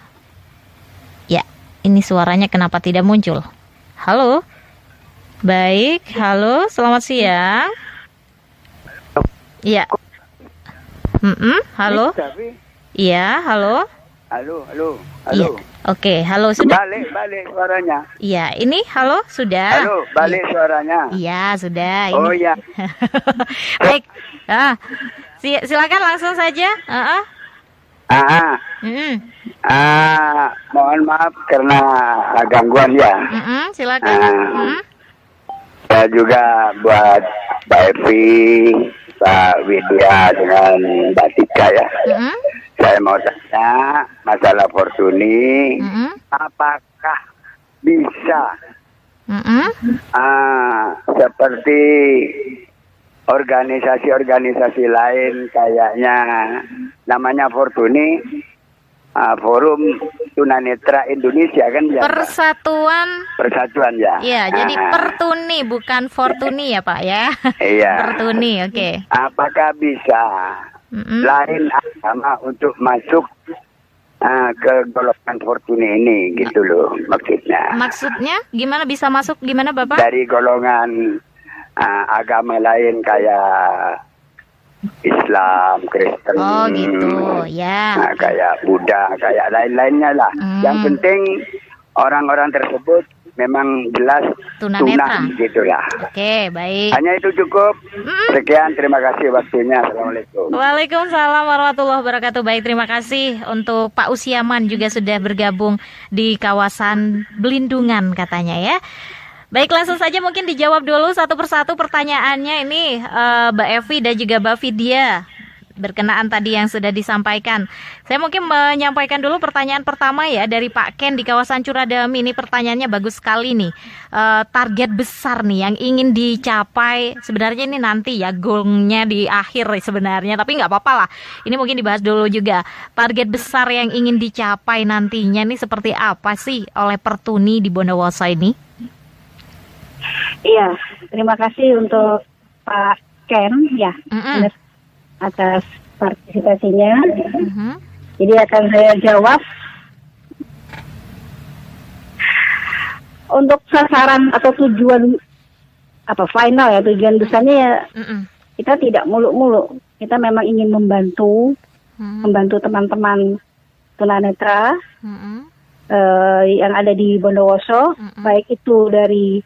Ya, ini suaranya kenapa tidak muncul? Halo. Baik, halo, selamat siang. Iya. Halo. Iya, halo. Halo. Iya. Oke, halo sudah. Balik suaranya. Iya, ini halo sudah. Halo, balik suaranya. Iya, sudah. Oh ini. iya. Baik. Silakan langsung saja. Mohon maaf karena gangguan ya. Silakan. Saya juga buat Mbak Evi, Pak Widya dengan Mbak Tika ya. Saya mau tanya masalah Fortuni, apakah bisa seperti organisasi-organisasi lain kayaknya namanya Fortuni, Forum Tunanetra Indonesia kan ya? Persatuan ya. Iya, jadi Pertuni bukan Fortuni ya Pak ya. Iya. Pertuni, oke. Apakah bisa lain agama untuk masuk ke golongan Fortuni ini gitu loh maksudnya. Maksudnya gimana bisa masuk gimana Bapak? Dari golongan agama lain kayak Islam, Kristen, oh gitu, ya. Kayak Buddha, kayak lain-lainnya lah. Yang penting orang-orang tersebut memang jelas tunah gitulah. Oke, baik. Hanya itu cukup. Sekian, terima kasih waktunya. Assalamualaikum. Waalaikumsalam warahmatullahi wabarakatuh. Baik, terima kasih untuk Pak Usyaman juga sudah bergabung di kawasan Blindungan katanya ya. Baik, langsung saja mungkin dijawab dulu satu persatu pertanyaannya ini Mbak Evi dan juga Mbak Vidya. berkenaan tadi yang sudah disampaikan. Saya mungkin menyampaikan dulu pertanyaan pertama ya dari Pak Ken di kawasan Curadami. Ini pertanyaannya bagus sekali nih. Target besar nih yang ingin dicapai, sebenarnya ini nanti ya goalnya di akhir sebenarnya, tapi nggak apa-apa lah. Ini mungkin dibahas dulu juga. Target besar yang ingin dicapai nantinya nih seperti apa sih oleh Pertuni di Bondowoso ini? Iya, terima kasih untuk Pak Ken ya atas partisipasinya. Jadi akan saya jawab. Untuk sasaran atau tujuan final ya, tujuan besarnya ya kita tidak muluk-muluk. Kita memang ingin membantu teman-teman tunanetra yang ada di Bondowoso, baik itu dari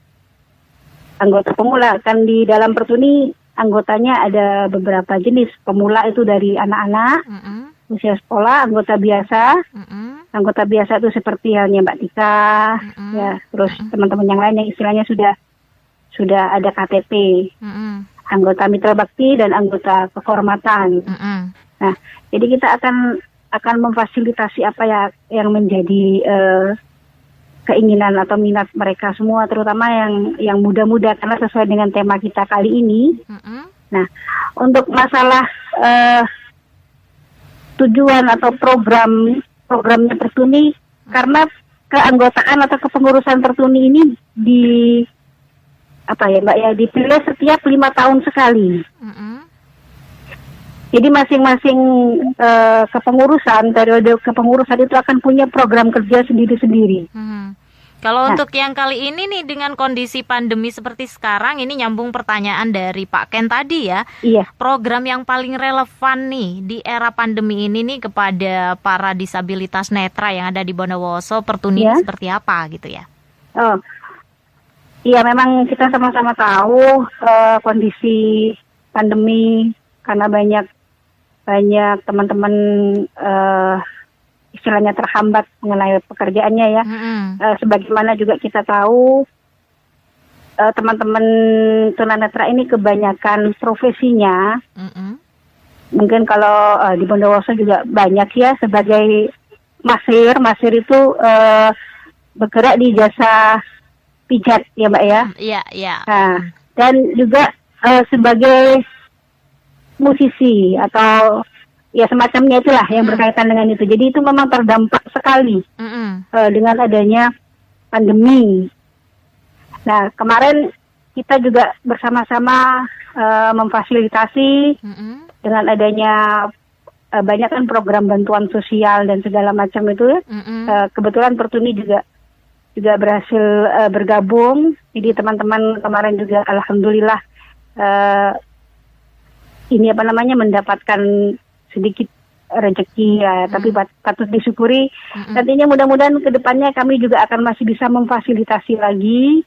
anggota pemula. Kan di dalam Pertuni anggotanya ada beberapa jenis. Pemula itu dari anak-anak usia sekolah, anggota biasa. Anggota biasa itu seperti halnya Mbak Tika, ya, terus teman-teman yang lain yang istilahnya sudah ada KTP. Anggota mitra bakti dan anggota kehormatan. Nah, jadi kita akan memfasilitasi apa ya yang menjadi keinginan atau minat mereka semua, terutama yang muda-muda, karena sesuai dengan tema kita kali ini. Nah, untuk masalah tujuan atau programnya Pertuni, karena keanggotaan atau kepengurusan Pertuni ini dipilih setiap 5 tahun sekali. Jadi masing-masing periode kepengurusan itu akan punya program kerja sendiri-sendiri. Kalau untuk yang kali ini nih dengan kondisi pandemi seperti sekarang, ini nyambung pertanyaan dari Pak Ken tadi ya. Iya. Program yang paling relevan nih di era pandemi ini nih kepada para disabilitas netra yang ada di Bondowoso, Pertuni seperti apa gitu ya? Oh, iya, memang kita sama-sama tahu kondisi pandemi, karena banyak teman-teman istilahnya terhambat mengenai pekerjaannya ya. Sebagaimana juga kita tahu teman-teman tunanetra ini kebanyakan profesinya. Mungkin kalau di Bondowoso juga banyak ya, sebagai masir itu bergerak di jasa pijat ya Mbak ya. Iya. Nah, dan juga sebagai musisi atau ya semacamnya itulah yang berkaitan dengan itu. Jadi itu memang terdampak sekali dengan adanya pandemi. Nah, kemarin kita juga bersama-sama memfasilitasi dengan adanya banyak kan program bantuan sosial dan segala macam itu. Kebetulan Pertuni juga berhasil bergabung. Jadi teman-teman kemarin juga alhamdulillah mendapatkan sedikit rezeki ya, tapi patut disyukuri. Nantinya mudah-mudahan ke depannya kami juga akan masih bisa memfasilitasi lagi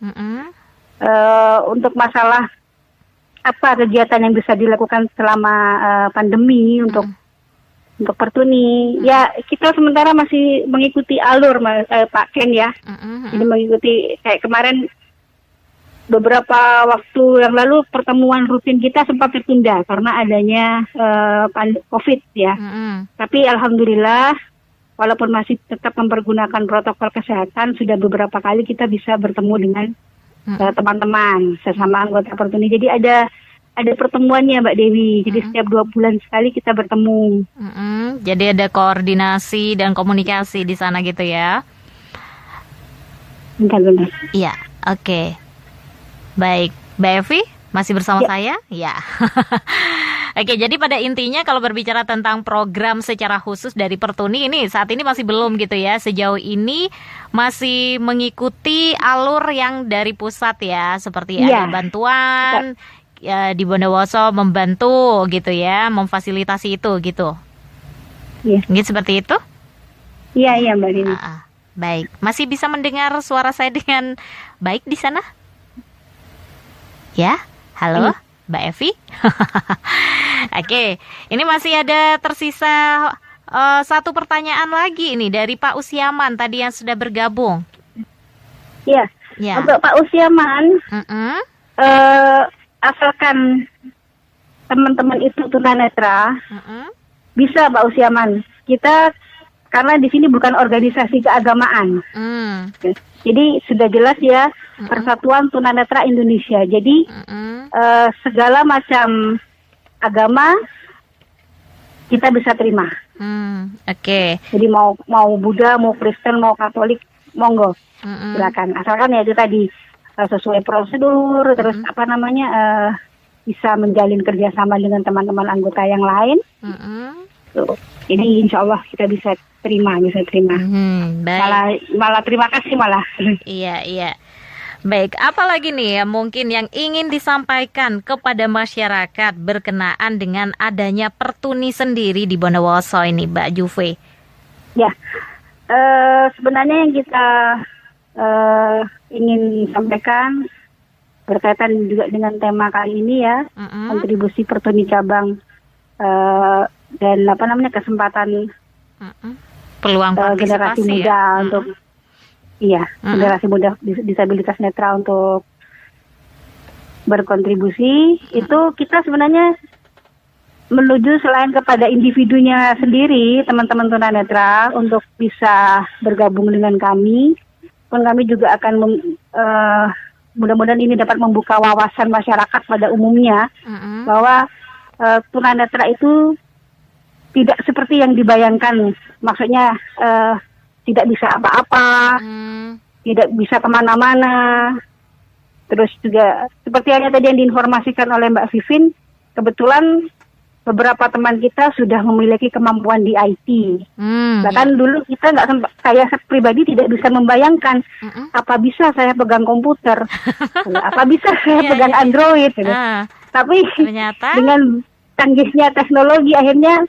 untuk masalah apa kegiatan yang bisa dilakukan selama pandemi untuk Pertuni. Ya, kita sementara masih mengikuti alur Pak Ken ya. Jadi mengikuti kayak kemarin beberapa waktu yang lalu pertemuan rutin kita sempat tertunda karena adanya COVID ya. Tapi alhamdulillah walaupun masih tetap mempergunakan protokol kesehatan, sudah beberapa kali kita bisa bertemu dengan teman-teman sesama anggota Pertuni. Jadi ada pertemuannya Mbak Dewi. Jadi setiap 2 bulan sekali kita bertemu. Jadi ada koordinasi dan komunikasi di sana gitu ya. Benar. Iya, oke. Baik, Mbak Evi masih bersama saya? Ya. Oke, jadi pada intinya kalau berbicara tentang program secara khusus dari Pertuni ini saat ini masih belum gitu ya. Sejauh ini masih mengikuti alur yang dari pusat ya, seperti ada bantuan ya, di Bondowoso membantu gitu ya, memfasilitasi itu gitu. Iya. Gitu seperti itu? Iya Mbak Dini. Baik, masih bisa mendengar suara saya dengan baik di sana? Ya, halo Mbak Evi. Oke, ini masih ada tersisa satu pertanyaan lagi ini dari Pak Usiaman tadi yang sudah bergabung. Iya. Untuk Pak Usiaman, asalkan teman-teman itu tunanetra, bisa Mbak Usiaman. Kita karena di sini bukan organisasi keagamaan. Jadi sudah jelas ya, Persatuan Tunanetra Indonesia. Jadi segala macam agama kita bisa terima. Oke. Jadi mau Buddha, mau Kristen, mau Katolik, monggo, silakan. Asalkan ya itu tadi sesuai prosedur, terus bisa menjalin kerjasama dengan teman-teman anggota yang lain. Jadi insya Allah kita bisa terima. Baik. Malah terima kasih malah. Iya. Baik, apalagi nih ya mungkin yang ingin disampaikan kepada masyarakat berkenaan dengan adanya Pertuni sendiri di Bondowoso ini, Mbak Juve? Ya, sebenarnya yang kita ingin sampaikan berkaitan juga dengan tema kali ini ya, kontribusi Pertuni cabang dan kesempatan peluang generasi muda ya? Untuk generasi muda disabilitas netra untuk berkontribusi. Itu kita sebenarnya menuju selain kepada individunya sendiri, teman-teman tunanetra untuk bisa bergabung dengan kami, pun kami juga akan mudah-mudahan ini dapat membuka wawasan masyarakat pada umumnya bahwa tunanetra itu tidak seperti yang dibayangkan, maksudnya tidak bisa apa-apa, tidak bisa kemana-mana. Terus juga seperti yang tadi yang diinformasikan oleh Mbak Vivin, kebetulan beberapa teman kita sudah memiliki kemampuan di IT. Bahkan dulu kita saya pribadi tidak bisa membayangkan apa bisa saya pegang komputer, apa bisa saya pegang Android. Tapi ternyata dengan canggihnya teknologi akhirnya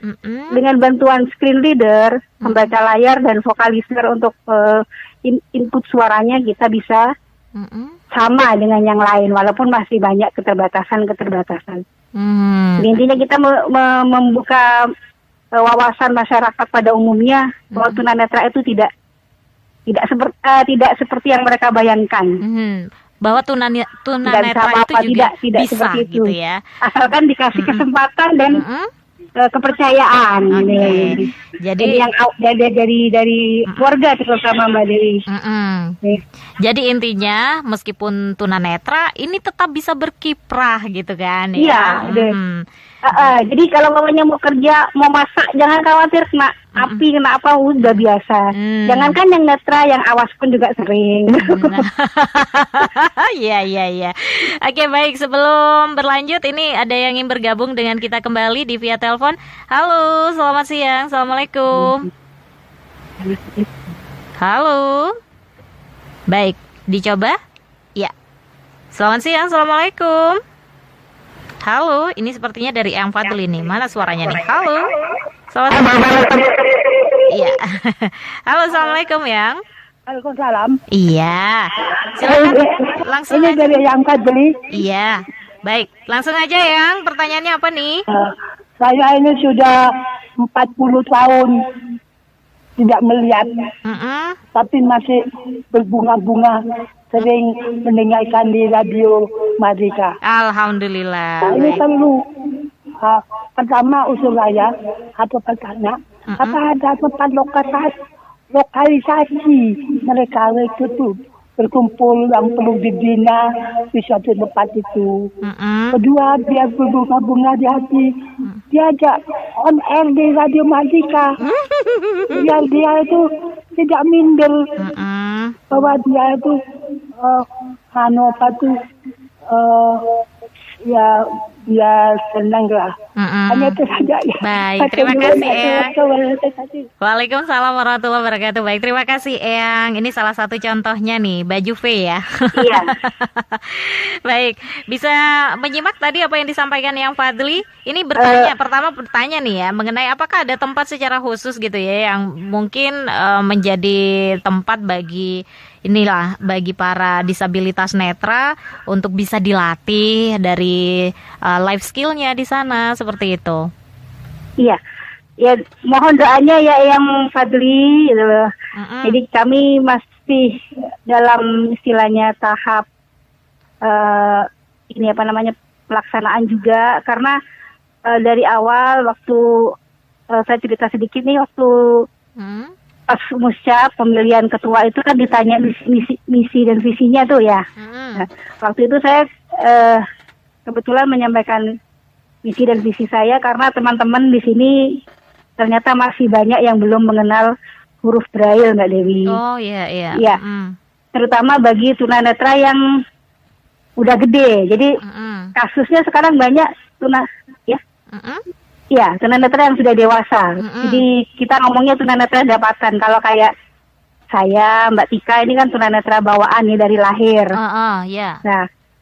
dengan bantuan screen reader, membaca layar dan vokalizer untuk input suaranya kita bisa sama dengan yang lain walaupun masih banyak keterbatasan. Intinya kita membuka wawasan masyarakat pada umumnya bahwa tunanetra itu tidak seperti yang mereka bayangkan. Bahwa tunanetra itu juga tidak bisa seperti itu. Gitu ya. Asalkan dikasih kesempatan dan kepercayaan. Jadi yang dari keluarga terutama Mbak Dewi. Jadi intinya meskipun tunanetra ini tetap bisa berkiprah gitu kan ya. Iya. Jadi kalau mamanya mau kerja, mau masak, jangan khawatir kena api, kena apa, udah biasa. Jangankan yang netra, yang awas pun juga sering. Iya. Oke, baik. Sebelum berlanjut, ini ada yang ingin bergabung dengan kita kembali di via telepon. Halo, selamat siang. Assalamualaikum. Halo. Baik, dicoba? Ya. Selamat siang. Assalamualaikum. Halo, ini sepertinya dari Yang Fadil ini. Mana suaranya nih? Halo. Selamat siang. Iya. Halo, Assalamualaikum Yang. Waalaikumsalam. Iya. Silakan langsung. Ini dari Yang Fadil. Iya. Baik, langsung aja Yang. Pertanyaannya apa nih? Saya ini sudah 40 tahun tidak melihat, tapi masih berbunga-bunga, sering mendengarkan di radio Merdeka. Alhamdulillah. Ini perlu pertama usul saya atau bertanya, apa ada tempat lokalisasi mereka itu berkumpul yang perlu dibina di suatu tempat itu. Kedua, biar berbunga-bunga di hati, diajak on air di radio Merdeka, biar dia itu tidak minder bahwa dia itu ya dia senang lah. Hanya itu saja ya. Baik, terima kasih Eyang. Waalaikumsalam warahmatullahi wabarakatuh. Baik, terima kasih Eyang. Ini salah satu contohnya nih, Baju V ya. Iya. Baik, bisa menyimak tadi apa yang disampaikan Yang Fadli. Ini pertama bertanya nih ya, mengenai apakah ada tempat secara khusus gitu ya yang mungkin menjadi tempat bagi para disabilitas netra untuk bisa dilatih dari life skill-nya di sana, seperti itu. Iya, ya mohon doanya ya Yang Fadli. Jadi kami masih dalam istilahnya tahap pelaksanaan juga, karena dari awal waktu saya cerita sedikit nih, waktu pas musyawarah pemilihan ketua itu kan ditanya misi dan visinya tuh ya. Nah, waktu itu saya kebetulan menyampaikan misi dan visi saya karena teman-teman di sini ternyata masih banyak yang belum mengenal huruf Braille, Mbak Dewi. Oh iya. Ya, terutama bagi tunanetra yang udah gede. Jadi kasusnya sekarang banyak tunanetra yang sudah dewasa. Jadi kita ngomongnya tunanetra dapatan. Kalau kayak saya, Mbak Tika ini kan tunanetra bawaan nih dari lahir.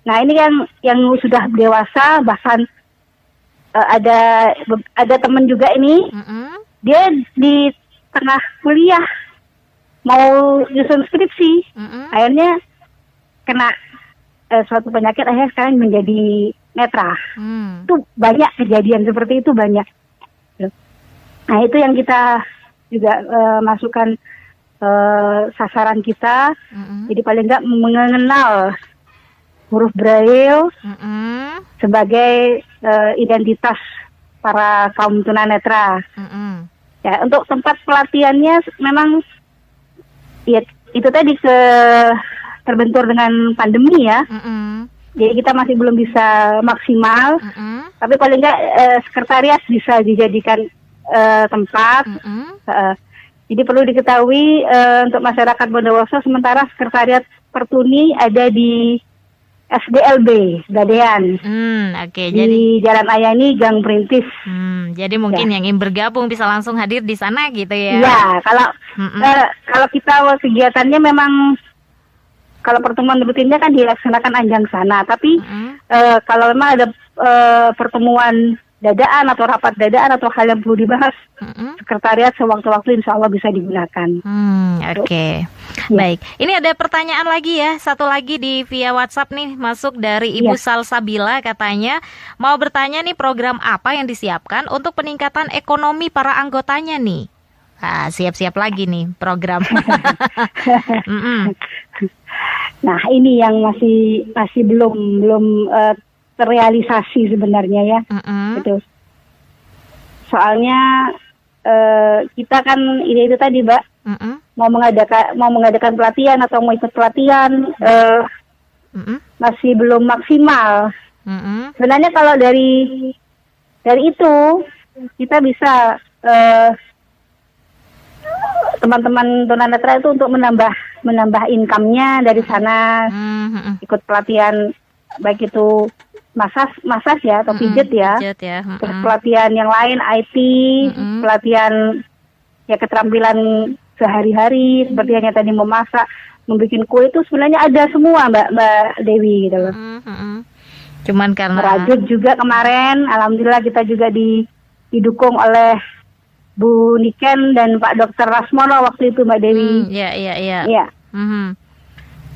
Nah ini yang sudah dewasa, bahkan ada teman juga ini, dia di tengah kuliah mau nyusun skripsi, akhirnya kena suatu penyakit, akhirnya sekarang menjadi netra. Itu banyak kejadian seperti itu, banyak. Nah itu yang kita juga masukkan sasaran kita. Jadi paling nggak mengenal huruf Braille sebagai identitas para kaum tunanetra. Ya, untuk tempat pelatihannya memang ya itu tadi terbentur dengan pandemi ya. Jadi kita masih belum bisa maksimal. Tapi paling nggak sekretariat bisa dijadikan tempat. Jadi perlu diketahui untuk masyarakat Bondowoso, sementara sekretariat Pertuni ada di SDLB Gadean. Di Jalan Ayani, Gang Perintis. Jadi mungkin yang ingin bergabung bisa langsung hadir di sana gitu ya. Ya, kalau kita kegiatannya memang kalau pertemuan rutinnya kan dilaksanakan Anjang sana, tapi kalau memang ada pertemuan dadaan atau rapat dadaan atau hal yang perlu dibahas, sekretariat sewaktu-waktu insya Allah bisa digunakan. Baik, ini ada pertanyaan lagi ya, satu lagi di via WhatsApp nih, masuk dari Ibu Salsabila, katanya mau bertanya nih, program apa yang disiapkan untuk peningkatan ekonomi para anggotanya nih? Siap-siap lagi nih program. Nah ini yang masih belum terrealisasi sebenarnya ya. Gitu. Soalnya kita kan itu tadi, Mbak, mau mengadakan pelatihan atau mau ikut pelatihan masih belum maksimal. Sebenarnya kalau dari itu kita bisa teman-teman tunanetra itu untuk menambah income-nya dari sana, ikut pelatihan baik itu masas ya atau pijet ya. Terus pelatihan yang lain IT, pelatihan ya keterampilan sehari-hari seperti hanya tadi memasak, membuat kue, itu sebenarnya ada semua Mbak Dewi gitu loh. Cuman karena merajut juga kemarin, alhamdulillah kita juga didukung oleh Bu Niken dan Pak Dr. Rasmono waktu itu, Mbak Dewi. Iya.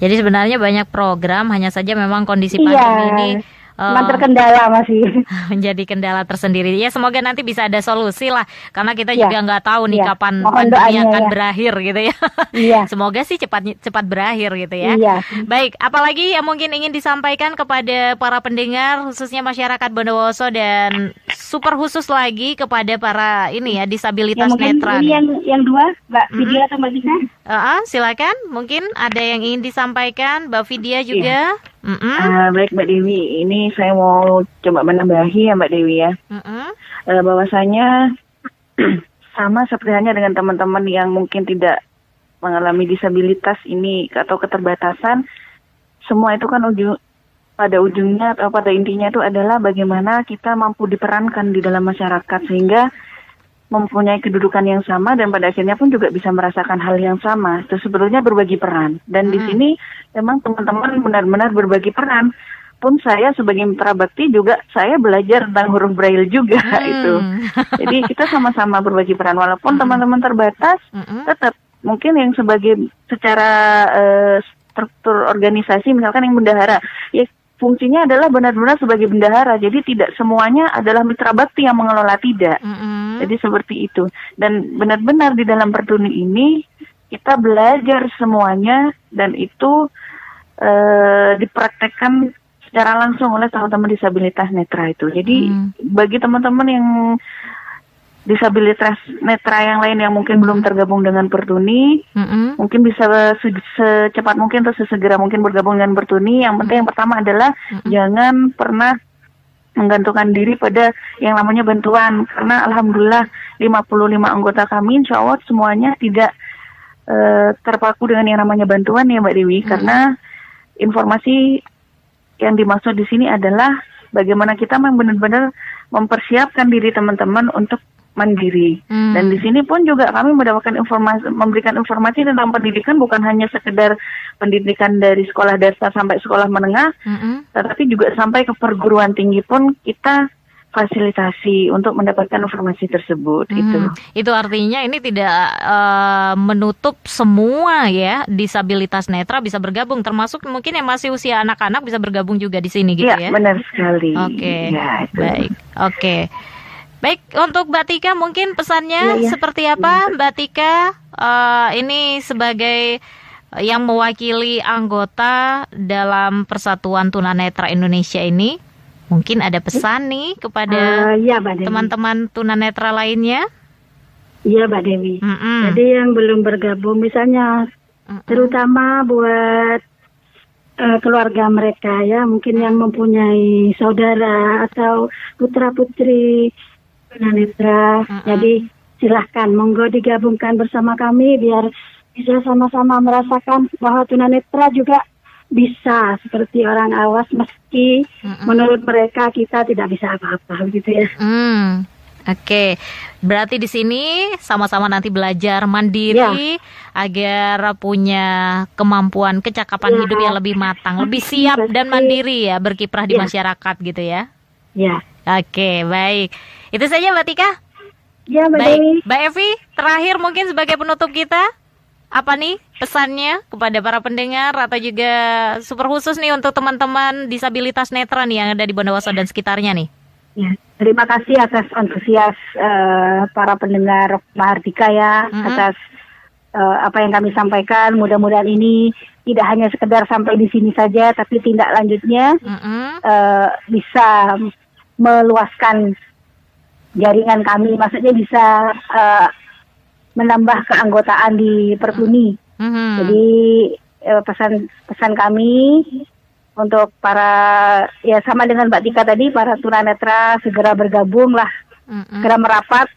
Jadi sebenarnya banyak program, hanya saja memang kondisi pandemi ini terkendala masih menjadi kendala tersendiri. Ya semoga nanti bisa ada solusi lah, karena kita juga nggak tahu nih kapan pandemi akan berakhir gitu ya. Semoga sih cepat berakhir gitu ya. Baik, apalagi yang mungkin ingin disampaikan kepada para pendengar, khususnya masyarakat Bondowoso, dan super khusus lagi kepada para ini ya disabilitas netra. Yang dua, Mbak Vidya atau Mbak Tika? Silakan, mungkin ada yang ingin disampaikan, Mbak Vidya juga. Baik Mbak Dewi, ini saya mau coba menambahi ya Mbak Dewi ya. Bahwasanya sama seperti halnya dengan teman-teman yang mungkin tidak mengalami disabilitas ini atau keterbatasan, semua itu kan pada ujungnya atau pada intinya itu adalah bagaimana kita mampu diperankan di dalam masyarakat sehingga mempunyai kedudukan yang sama dan pada akhirnya pun juga bisa merasakan hal yang sama. Itu sebetulnya berbagi peran. Dan di sini memang teman-teman benar-benar berbagi peran. Pun saya sebagai mitra bakti juga saya belajar tentang huruf Braille juga itu. Jadi kita sama-sama berbagi peran walaupun teman-teman terbatas, tetap mungkin yang sebagai secara struktur organisasi misalkan yang bendahara, ya fungsinya adalah benar-benar sebagai bendahara. Jadi tidak semuanya adalah mitra bakti yang mengelola, tidak. Jadi seperti itu. Dan benar-benar di dalam Pertuni ini kita belajar semuanya dan itu dipraktekkan secara langsung oleh teman-teman disabilitas netra itu. Jadi bagi teman-teman yang disabilitas netra yang lain yang mungkin belum tergabung dengan Pertuni, mungkin bisa secepat mungkin atau sesegera mungkin bergabung dengan Pertuni. Yang penting yang pertama adalah jangan pernah menggantungkan diri pada yang namanya bantuan, karena alhamdulillah 55 anggota kami insya Allah semuanya tidak terpaku dengan yang namanya bantuan ya Mbak Dewi, karena informasi yang dimaksud di sini adalah bagaimana kita memang benar-benar mempersiapkan diri teman-teman untuk mandiri. Dan di sini pun juga kami mendapatkan informasi, memberikan informasi tentang pendidikan bukan hanya sekedar pendidikan dari sekolah dasar sampai sekolah menengah, tetapi juga sampai ke perguruan tinggi pun kita fasilitasi untuk mendapatkan informasi tersebut. Itu artinya ini tidak menutup semua ya disabilitas netra bisa bergabung, termasuk mungkin yang masih usia anak-anak bisa bergabung juga di sini gitu ya? Iya, benar sekali. Oke, baik. Oke. Baik, untuk Mbak Tika mungkin pesannya seperti apa Mbak Tika? Ini sebagai yang mewakili anggota dalam Persatuan Tunanetra Indonesia ini, mungkin ada pesan nih kepada teman-teman tunanetra lainnya? Iya Mbak Dewi. Jadi yang belum bergabung misalnya, terutama buat keluarga mereka ya, mungkin yang mempunyai saudara atau putra-putri tunanetra. Jadi silahkan monggo digabungkan bersama kami biar bisa sama-sama merasakan bahwa tunanetra juga bisa seperti orang awas, meski menurut mereka kita tidak bisa apa-apa gitu ya. Oke. Berarti di sini sama-sama nanti belajar mandiri agar punya kemampuan kecakapan hidup yang lebih matang, lebih siap dan mandiri ya berkiprah di masyarakat gitu ya. Oke, baik. Itu saja Mbak Tika. Mbak baik. Dewi. Mbak Evi, terakhir mungkin sebagai penutup kita, apa nih pesannya kepada para pendengar atau juga super khusus nih untuk teman-teman disabilitas netra nih yang ada di Bondowoso dan sekitarnya nih? Terima kasih atas antusias para pendengar Mahardika ya, atas apa yang kami sampaikan. Mudah-mudahan ini tidak hanya sekedar sampai di sini saja, tapi tindak lanjutnya bisa meluaskan jaringan kami, maksudnya bisa menambah keanggotaan di Pertuni. Jadi pesan kami untuk para, ya sama dengan Mbak Tika tadi, para tunanetra segera bergabung lah, segera merapat.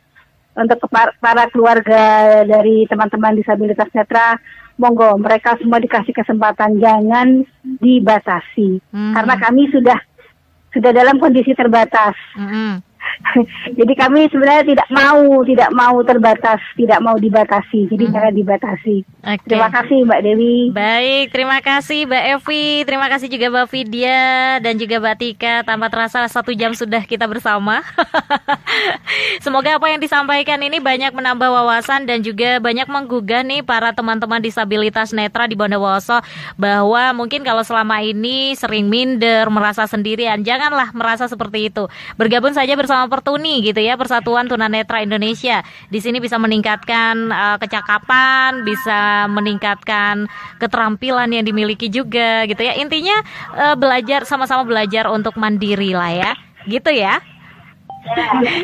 Untuk para keluarga dari teman-teman disabilitas netra, monggo mereka semua dikasih kesempatan, jangan dibatasi, karena kami sudah dalam kondisi terbatas. Jadi kami sebenarnya tidak mau terbatas, tidak mau dibatasi. Jadi jangan dibatasi. Terima kasih Mbak Dewi. Baik, terima kasih Mbak Evi, terima kasih juga Mbak Vidya dan juga Mbak Tika. Tanpa terasa 1 jam sudah kita bersama. Semoga apa yang disampaikan ini banyak menambah wawasan dan juga banyak menggugah nih para teman-teman disabilitas netra di Bondowoso, bahwa mungkin kalau selama ini sering minder, merasa sendirian, janganlah merasa seperti itu. Bergabung saja bersama Pertuni gitu ya, Persatuan Tunanetra Indonesia. Di sini bisa meningkatkan kecakapan, bisa meningkatkan keterampilan yang dimiliki juga gitu ya. Intinya belajar, sama-sama belajar untuk mandiri lah ya. Gitu ya.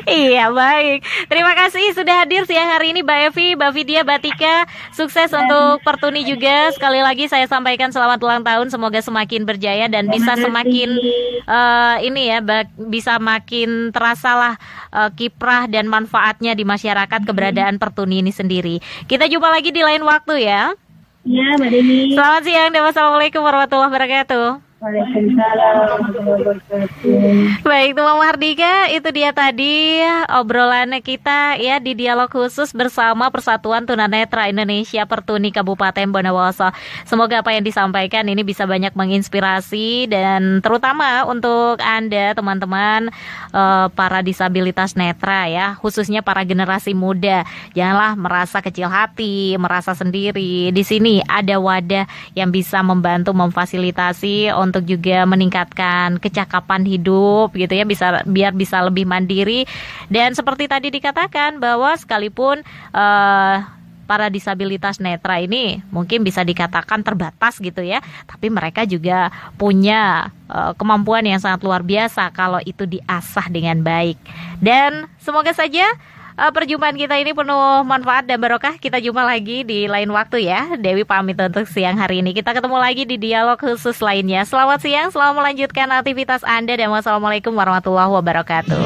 Iya, baik. Terima kasih sudah hadir siang hari ini Mbak Evi, Mbak Vidya, Mbak Tika. Sukses untuk Pertuni juga. Sekali lagi saya sampaikan selamat ulang tahun. Semoga semakin berjaya dan bisa semakin bisa makin terasalah kiprah dan manfaatnya di masyarakat keberadaan Pertuni ini sendiri. Kita jumpa lagi di lain waktu ya. Iya, Mbak Dewi. Selamat siang dan wassalamualaikum warahmatullahi wabarakatuh. Baik, teman Mahardika, itu dia tadi obrolan kita ya di dialog khusus bersama Persatuan Tunanetra Indonesia Pertuni Kabupaten Bondowoso. Semoga apa yang disampaikan ini bisa banyak menginspirasi dan terutama untuk Anda teman-teman para disabilitas netra ya, khususnya para generasi muda. Janganlah merasa kecil hati, merasa sendiri. Di sini ada wadah yang bisa membantu memfasilitasi untuk juga meningkatkan kecakapan hidup gitu ya, biar bisa lebih mandiri. Dan seperti tadi dikatakan bahwa sekalipun para disabilitas netra ini mungkin bisa dikatakan terbatas gitu ya, tapi mereka juga punya kemampuan yang sangat luar biasa kalau itu diasah dengan baik. Dan semoga saja perjumpaan kita ini penuh manfaat dan barokah. Kita jumpa lagi di lain waktu ya. Dewi pamit untuk siang hari ini. Kita ketemu lagi di dialog khusus lainnya. Selamat siang, selamat melanjutkan aktivitas Anda, dan wassalamualaikum warahmatullahi wabarakatuh.